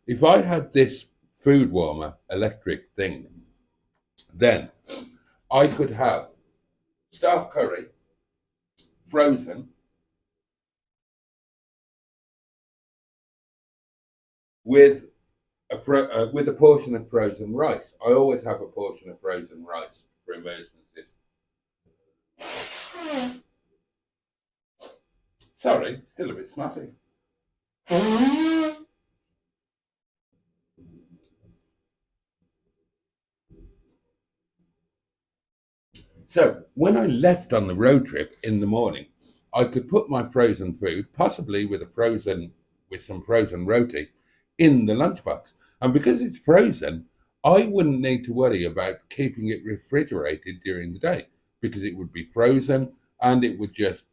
Speaker 1: if I had this food warmer electric thing, then I could have staff curry frozen with with a portion of frozen rice. I always have a portion of frozen rice for emergencies. Sorry, still a bit snotty. So when I left on the road trip in the morning, I could put my frozen food, possibly with some frozen roti, in the lunchbox. And because it's frozen, I wouldn't need to worry about keeping it refrigerated during the day because it would be frozen and it would just,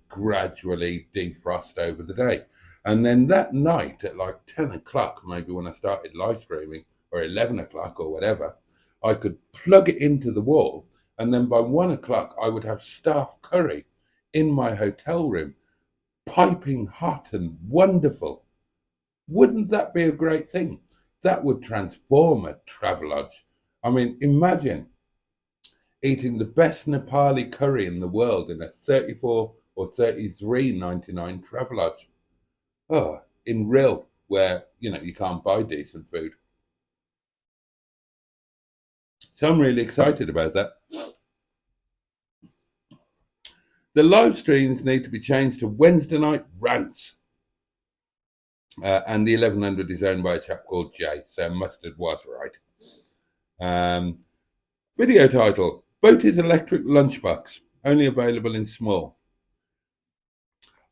Speaker 1: gradually defrost over the day. And then that night at like 10 o'clock, maybe when I started live streaming, or 11 o'clock or whatever, I could plug it into the wall, and then by 1 o'clock, I would have staff curry in my hotel room, piping hot and wonderful. Wouldn't that be a great thing? That would transform a travelodge. I mean, imagine eating the best Nepali curry in the world in a 34 or 33.99 travelodge. Oh, in real, where, you can't buy decent food. So I'm really excited about that. The live streams need to be changed to Wednesday night rants. And the 1100 is owned by a chap called Jay, so Mustard was right. Video title, Boaty's electric lunchbox, only available in small.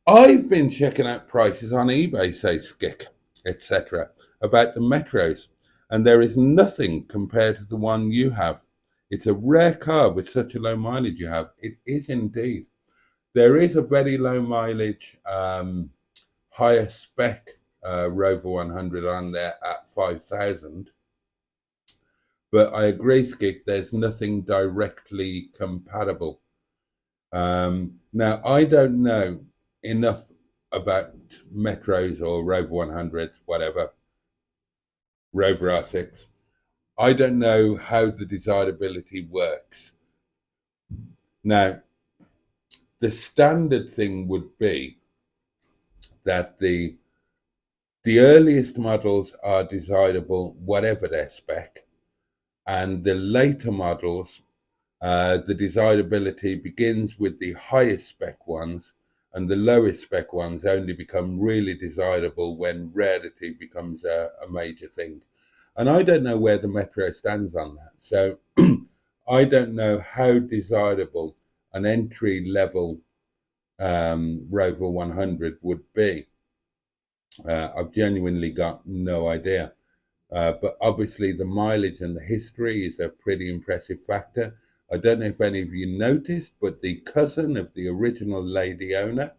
Speaker 1: I've been checking out prices on eBay, says Skick, etc., about the Metros, and there is nothing compared to the one you have. It's a rare car with such a low mileage you have. It is indeed. There is a very low mileage, higher spec Rover 100 on there at 5,000. But I agree, Skick, there's nothing directly compatible. Now, I don't know enough about Metros or Rover 100s, whatever, Rover R6. I don't know how the desirability works. Now, the standard thing would be that the earliest models are desirable, whatever their spec, and the later models, the desirability begins with the highest spec ones, and the lowest spec ones only become really desirable when rarity becomes a major thing. And I don't know where the Metro stands on that. So I don't know how desirable an entry level Rover 100 would be. I've genuinely got no idea. But obviously the mileage and the history is a pretty impressive factor. I don't know if any of you noticed, but the cousin of the original lady owner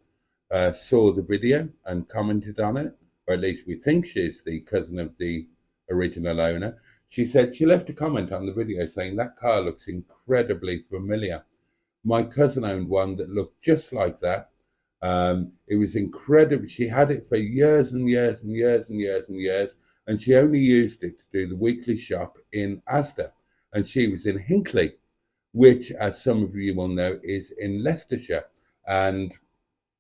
Speaker 1: saw the video and commented on it, or at least we think she's the cousin of the original owner. She said she left a comment on the video saying that car looks incredibly familiar. My cousin owned one that looked just like that. It was incredible. She had it for years and years and years and years and years, and she only used it to do the weekly shop in Asda. And she was in Hinckley, which, as some of you will know, is in Leicestershire. And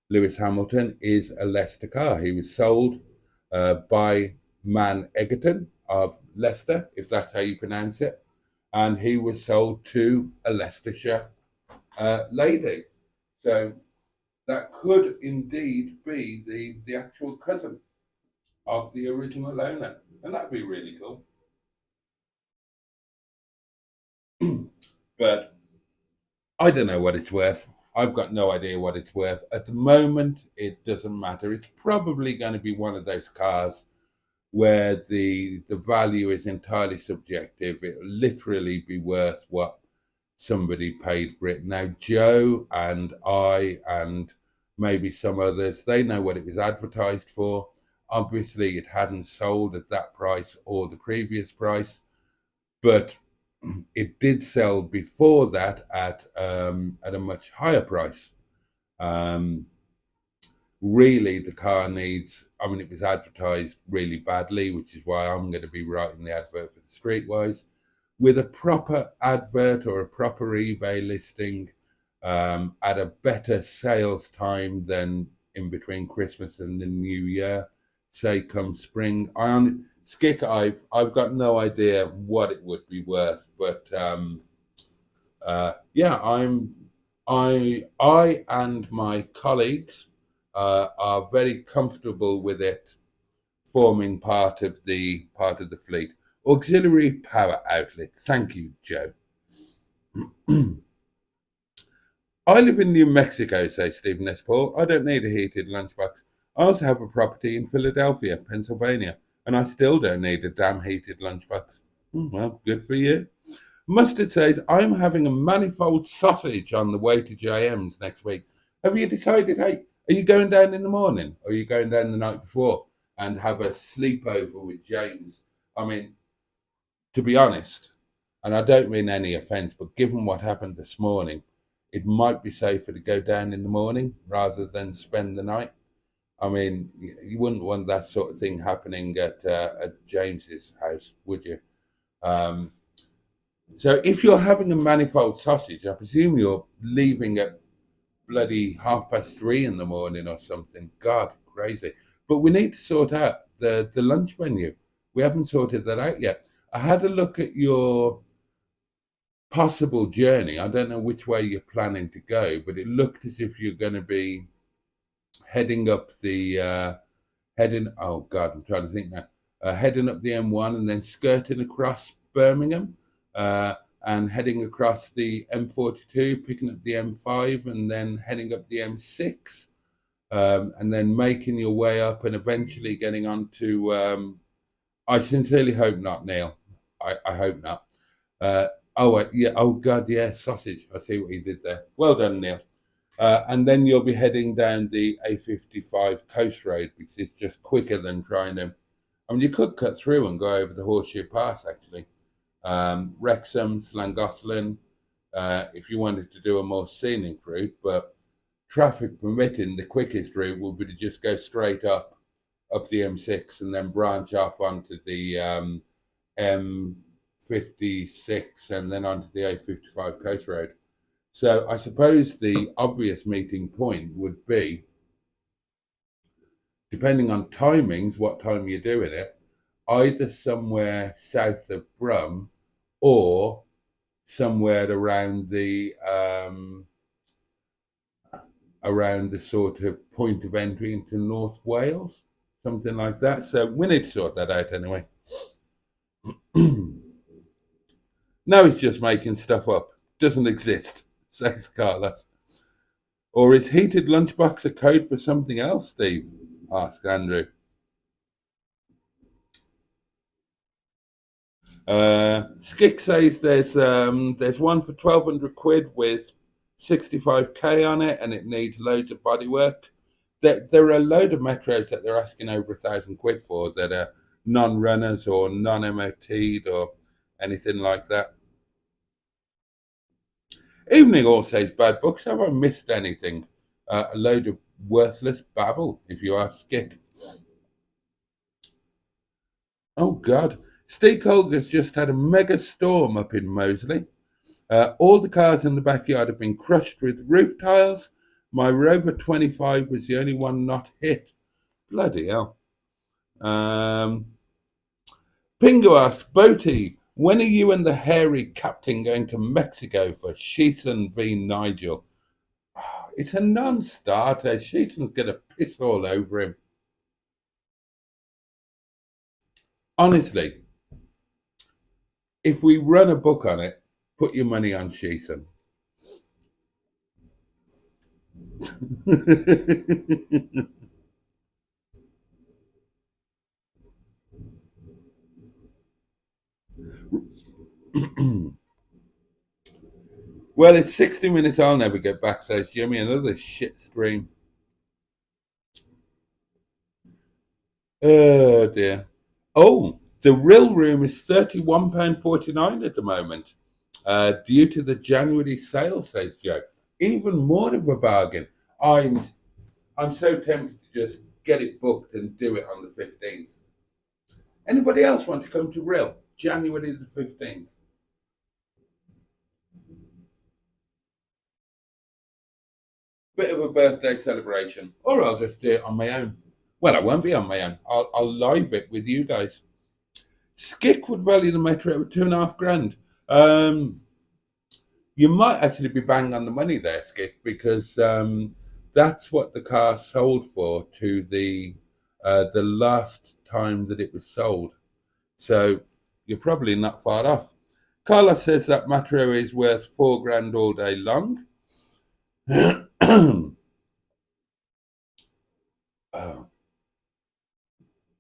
Speaker 1: Lewis Hamilton is a Leicester car. He was sold by Man Egerton of Leicester, if that's how you pronounce it. And he was sold to a Leicestershire lady. So that could indeed be the actual cousin of the original owner. And that'd be really cool. But I don't know what it's worth. I've got no idea what it's worth. At the moment, it doesn't matter. It's probably going to be one of those cars where the value is entirely subjective. It'll literally be worth what somebody paid for it. Now, Joe and I and maybe some others, they know what it was advertised for. Obviously, it hadn't sold at that price or the previous price, but it did sell before that at a much higher price. Really, the car needs, I mean, it was advertised really badly, which is why I'm going to be writing the advert for the Streetwise. With a proper advert or a proper eBay listing at a better sales time than in between Christmas and the New Year, say come spring. Skick, I've got no idea what it would be worth, but yeah, I and my colleagues are very comfortable with it forming part of the fleet. Auxiliary power outlets. Thank you, Joe. I live in New Mexico, says Stephen S. Paul. I don't need a heated lunchbox. I also have a property in Philadelphia, Pennsylvania, and I still don't need a damn heated lunchbox. Well, good for you. Mustard says, I'm having a manifold sausage on the way to JM's next week. Have you decided, hey, are you going down in the morning or are you going down the night before and have a sleepover with James? I mean, to be honest, and I don't mean any offence, but given what happened this morning, it might be safer to go down in the morning rather than spend the night. I mean, you wouldn't want that sort of thing happening at James's house, would you? So if you're having a manifold sausage, I presume you're leaving at bloody 3:30 in the morning or something. God, crazy. But we need to sort out the lunch menu. We haven't sorted that out yet. I had a look at your possible journey. I don't know which way you're planning to go, but it looked as if you're going to be heading up the oh God, I'm trying to think now. Heading up the M1 and then skirting across Birmingham and heading across the M42, picking up the M5 and then heading up the M6 and then making your way up and eventually getting onto, I sincerely hope not, Neil. I hope not. Yeah, oh God, yeah, sausage. I see what you did there. Well done, Neil. And then you'll be heading down the A55 coast road because it's just quicker than trying to. I mean, you could cut through and go over the Horseshoe Pass, actually. Wrexham, Llangollen, if you wanted to do a more scenic route, but traffic permitting, the quickest route would be to just go straight up the M6 and then branch off onto the M56 and then onto the A55 coast road. So I suppose the obvious meeting point would be, depending on timings, what time you're doing it, either somewhere south of Brum or somewhere around the sort of point of entry into North Wales, something like that. So we need to sort that out anyway. No, it's just making stuff up. Doesn't exist, says Carlos. Or is heated lunchbox a code for something else, Steve? Asked Andrew. Skick says there's one for 1,200 quid with 65k on it, and it needs loads of bodywork. There are a load of metros that they're asking over 1,000 quid for that are non-runners or non-MOT'd or anything like that. Evening all says bad books. Have I missed anything? A load of worthless babble, if you ask Skick. Oh God. Steve Colger's just had a mega storm up in Moseley. All the cars in the backyard have been crushed with roof tiles. My Rover 25 was the only one not hit. Bloody hell. Pingo asked, Boaty, when are you and the hairy captain going to Mexico for Sheeson v Nigel? It's a non-starter. Sheeson's going to piss all over him. Honestly, if we run a book on it, put your money on Sheeson. Well, it's 60 minutes. I'll never get back, says Jimmy. Another shit stream. Oh, dear. Oh, the real room is £31.49 at the moment, due to the January sale, says Joe. Even more of a bargain. I'm so tempted to just get it booked and do it on the 15th. Anybody else want to come to Real? January the 15th. Bit of a birthday celebration, or I'll just do it on my own. Well, I won't be on my own. I'll live it with you guys. Skick would value the Metro at $2,500. You might actually be bang on the money there, Skick, because the That's what the car sold for to the last time that it was sold. So you're probably not far off. Carlos says that Matro is worth £4,000 all day long.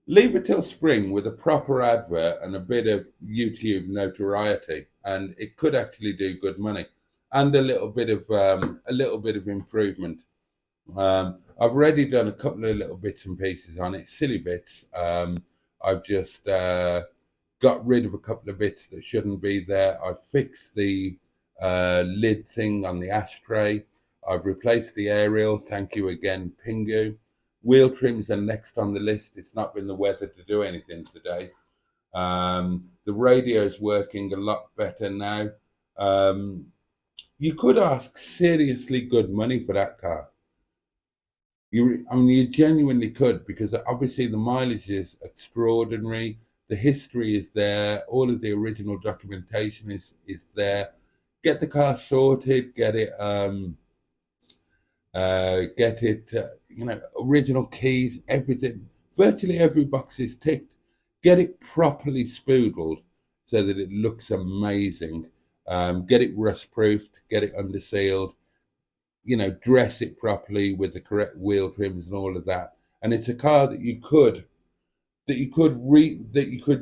Speaker 1: Leave it till spring with a proper advert and a bit of YouTube notoriety, and it could actually do good money and a little bit of improvement. I've already done a couple of little bits and pieces on it, silly bits. I've just got rid of a couple of bits that shouldn't be there. I've fixed the lid thing on the ashtray. I've replaced the aerial. Thank you again, Pingu. Wheel trims are next on the list. It's not been the weather to do anything today. The radio's working a lot better now. You could ask seriously good money for that car. You genuinely could, because obviously the mileage is extraordinary. The history is there. All of the original documentation is there. Get the car sorted. Get it. Original keys, everything. Virtually every box is ticked. Get it properly spoodled so that it looks amazing. Get it rust proofed. Get it under sealed. Dress it properly with the correct wheel trims and all of that. And it's a car that you could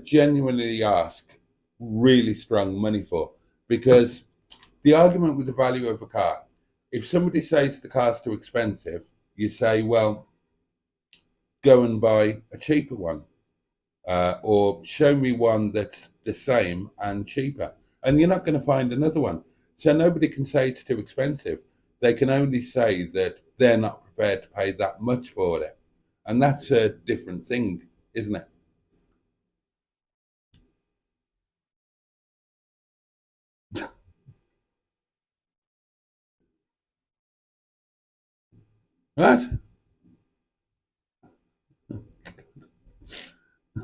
Speaker 1: genuinely ask really strong money for, because the argument with the value of a car, if somebody says the car's too expensive, you say, well, go and buy a cheaper one, or show me one that's the same and cheaper, and you're not going to find another one. So nobody can say it's too expensive. They can only say that they're not prepared to pay that much for it. And that's a different thing, isn't it? Right?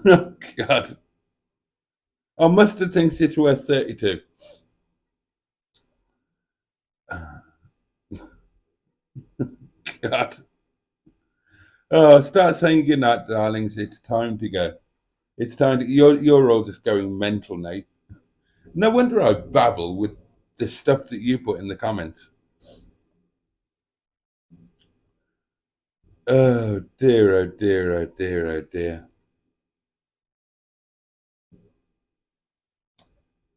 Speaker 1: Oh, God. Oh, Mustard thinks it's worth 32. God. Oh, start saying goodnight, darlings. It's time to go. It's time to. You're all just going mental, Nate. No wonder I babble with the stuff that you put in the comments. Oh dear, oh dear, oh dear, oh dear.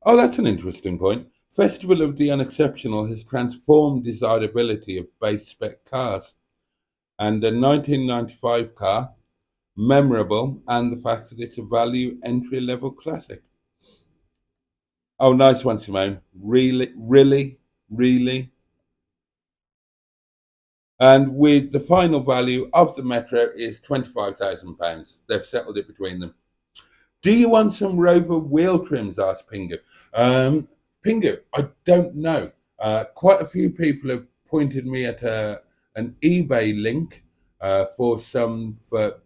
Speaker 1: Oh, that's an interesting point. Festival of the Unexceptional has transformed desirability of base spec cars, and a 1995 car, memorable, and the fact that it's a value entry level classic. Oh, nice one, Simone. Really, really, really. And with the final value of the Metro is £25,000. They've settled it between them. Do you want some Rover wheel trims? Asked Pingu. Pingu, I don't know. Quite a few people have pointed me at an eBay link for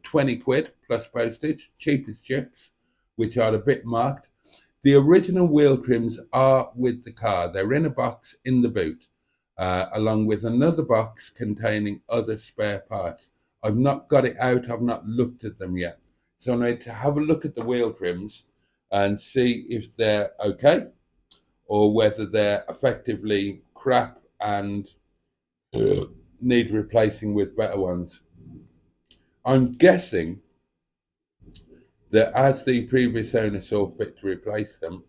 Speaker 1: 20 quid plus postage, cheap as chips, which are a bit marked. The original wheel trims are with the car. They're in a box in the boot, along with another box containing other spare parts. I've not got it out. I've not looked at them yet. So I need to have a look at the wheel trims and see if they're okay, or whether they're effectively crap and need replacing with better ones. I'm guessing that as the previous owner saw fit to replace them,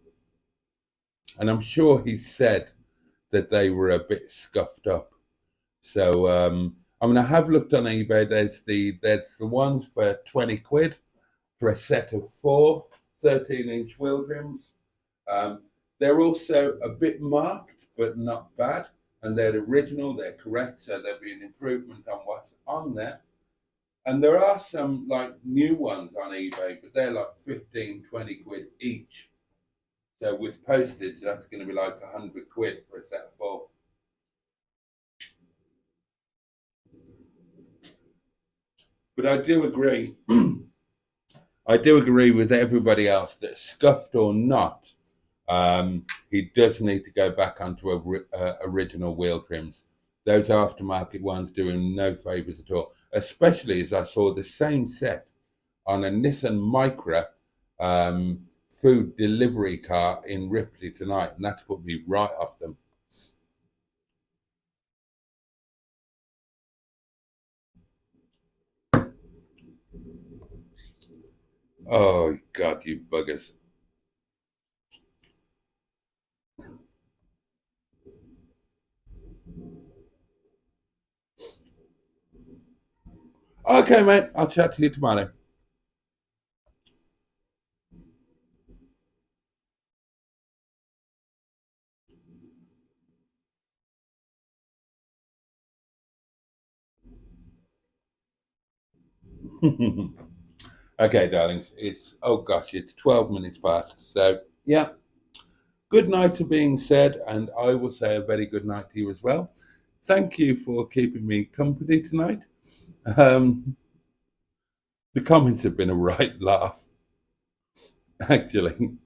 Speaker 1: and I'm sure he said that they were a bit scuffed up. So I'm going to have looked on eBay. There's the ones for 20 quid for a set of 4 13-inch wheel trims. They're also a bit marked, but not bad. And they're original, they're correct, so there'll be an improvement on what's on there. And there are some like new ones on eBay, but they're like 15, 20 quid each. So with postage, that's going to be like 100 quid for a set of 4. But I do agree. I do agree with everybody else that, scuffed or not, he does need to go back onto original wheel trims. those aftermarket ones do him no favours at all, especially as I saw the same set on a Nissan Micra food delivery car in Ripley tonight, and that's put me right off them. Oh, God, you buggers. Okay, mate, I'll chat to you tomorrow. Okay, darlings, it's, oh gosh, it's 12 minutes past. So, yeah, good night to being said, and I will say a very good night to you as well. Thank you for keeping me company tonight. The comments have been a right laugh, actually.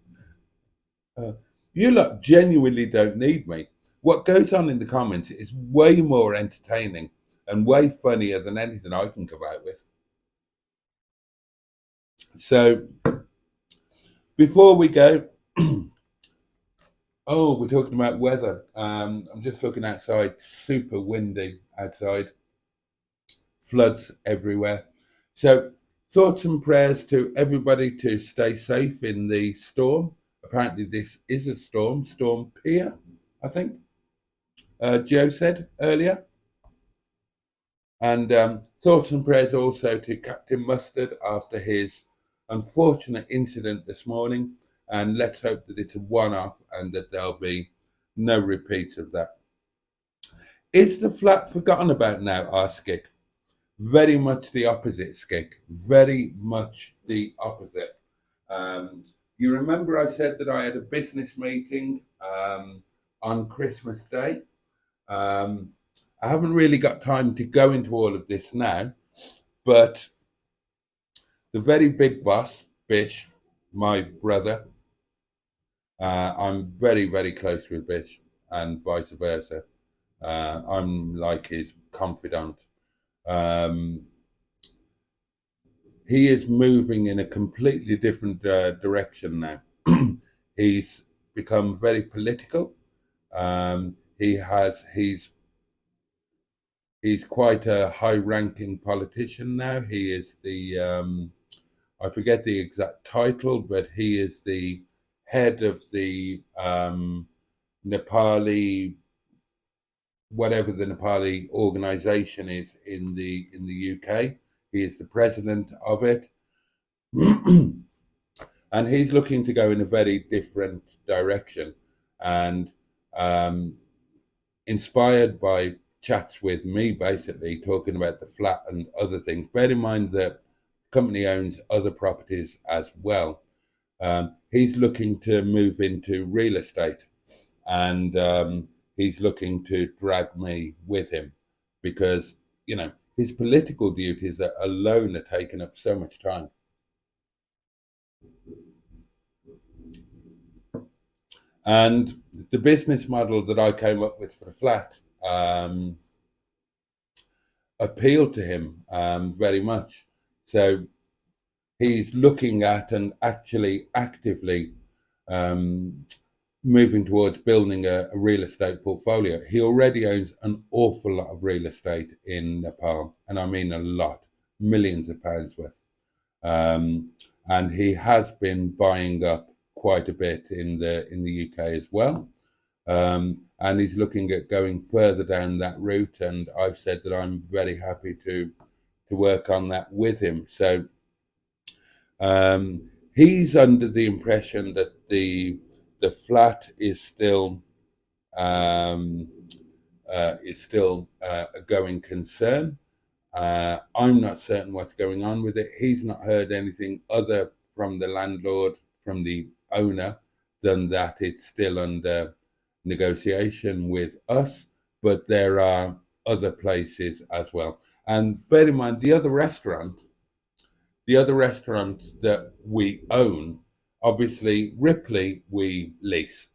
Speaker 1: You lot genuinely don't need me. What goes on in the comments is way more entertaining and way funnier than anything I can come out with. So, before we go, oh, we're talking about weather. I'm just looking outside, super windy outside, floods everywhere. So, thoughts and prayers to everybody to stay safe in the storm. Apparently, this is a storm, Storm Pia, I think Joe said earlier. And thoughts and prayers also to Captain Mustard after his unfortunate incident this morning. And let's hope that it's a one-off and that there'll be no repeats of that. Is the flat forgotten about now, asked Skik. Very much the opposite, Skik. Very much the opposite. You remember I said that I had a business meeting on Christmas Day. I haven't really got time to go into all of this now, but the very big boss, Bish, my brother, I'm very, very close with Bish and vice versa. I'm like his confidant. He is moving in a completely different direction now. He's become very political. He's quite a high-ranking politician now. He is the I forget the exact title, but he is the head of the Nepali, whatever the Nepali organization is in the UK. He is the president of it. And he's looking to go in a very different direction. And inspired by chats with me, basically talking about the flat and other things. Bear in mind that the company owns other properties as well. He's looking to move into real estate, and he's looking to drag me with him because, you know, his political duties alone are taking up so much time. And the business model that I came up with for the flat appealed to him very much. So he's looking at and actually actively moving towards building a real estate portfolio. He already owns an awful lot of real estate in Nepal, and I mean a lot, millions of pounds worth. And he has been buying up quite a bit in the UK as well. And he's looking at going further down that route, and I've said that I'm very happy to work on that with him. So he's under the impression that the flat is still a going concern. I'm not certain what's going on with it. He's not heard anything other from the landlord, from the owner, than that it's still under negotiation with us, but there are other places as well. And bear in mind, the other restaurant that we own, obviously Ripley we lease.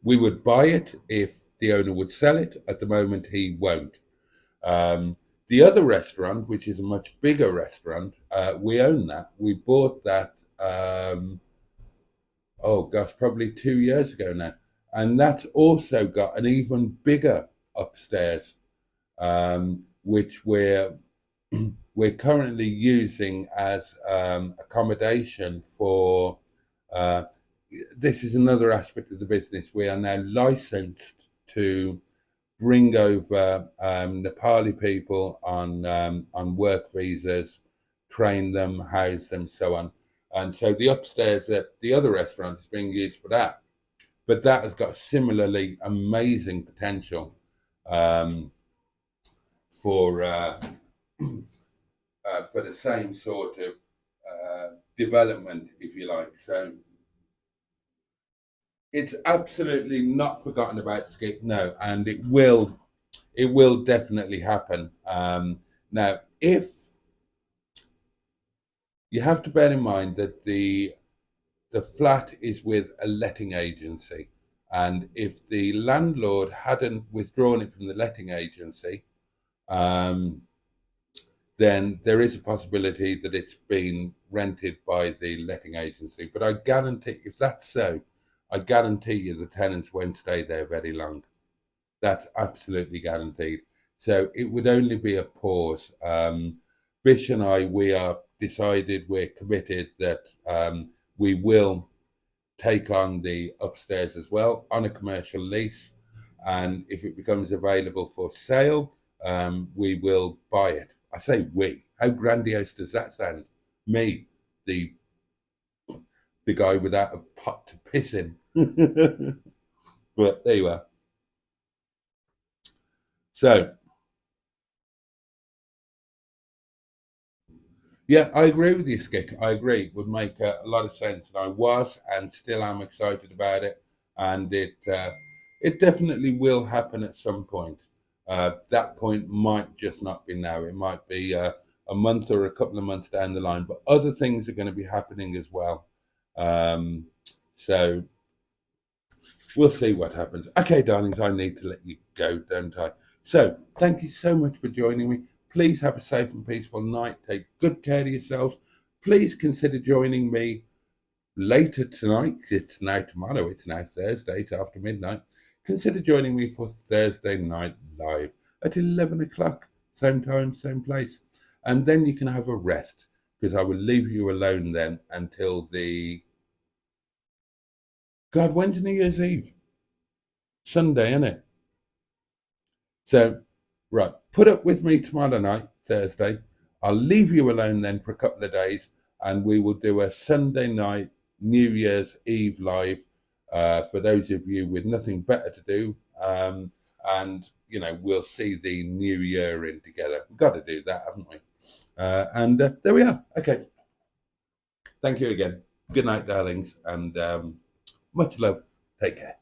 Speaker 1: We would buy it if the owner would sell it. At the moment, he won't. The other restaurant, which is a much bigger restaurant, we own that. We bought that, oh gosh, probably 2 years ago now. And that's also got an even bigger upstairs, which we're currently using as accommodation for. This is another aspect of the business. We are now licensed to bring over Nepali people on work visas, train them, house them, so on. And so the upstairs at the other restaurant is being used for that. But that has got similarly amazing potential for the same sort of development, if you like. So it's absolutely not forgotten about, Skip. No, and it will definitely happen. Now, if you have to bear in mind that the flat is with a letting agency, and if the landlord hadn't withdrawn it from the letting agency, then there is a possibility that it's been rented by the letting agency. But I guarantee, if that's so, I guarantee you the tenants won't stay there very long. That's absolutely guaranteed. So it would only be a pause. Bish and I, we're committed that we will take on the upstairs as well on a commercial lease. And if it becomes available for sale, we will buy it. I say we. How grandiose does that sound? Me, the guy without a pot to piss in. But there you are. So, yeah, I agree with you, Skick. I agree. It would make a lot of sense. And I was and still am excited about it. And it definitely will happen at some point. That point might just not be now. It might be a month or a couple of months down the line. But other things are going to be happening as well. So we'll see what happens. Okay, darlings, I need to let you go, don't I? So thank you so much for joining me. Please have a safe and peaceful night. Take good care of yourselves. Please consider joining me later tonight. It's now tomorrow. It's now Thursday. It's after midnight. Consider joining me for Thursday night live at 11 o'clock. Same time, same place. And then you can have a rest, because I will leave you alone then until God, when's New Year's Eve? Sunday, isn't it? So, right, put up with me tomorrow night, Thursday. I'll leave you alone then for a couple of days, and we will do a Sunday night New Year's Eve live for those of you with nothing better to do. And, we'll see the new year in together. We've got to do that, haven't we? And there we are. Okay. Thank you again. Good night, darlings, and much love. Take care.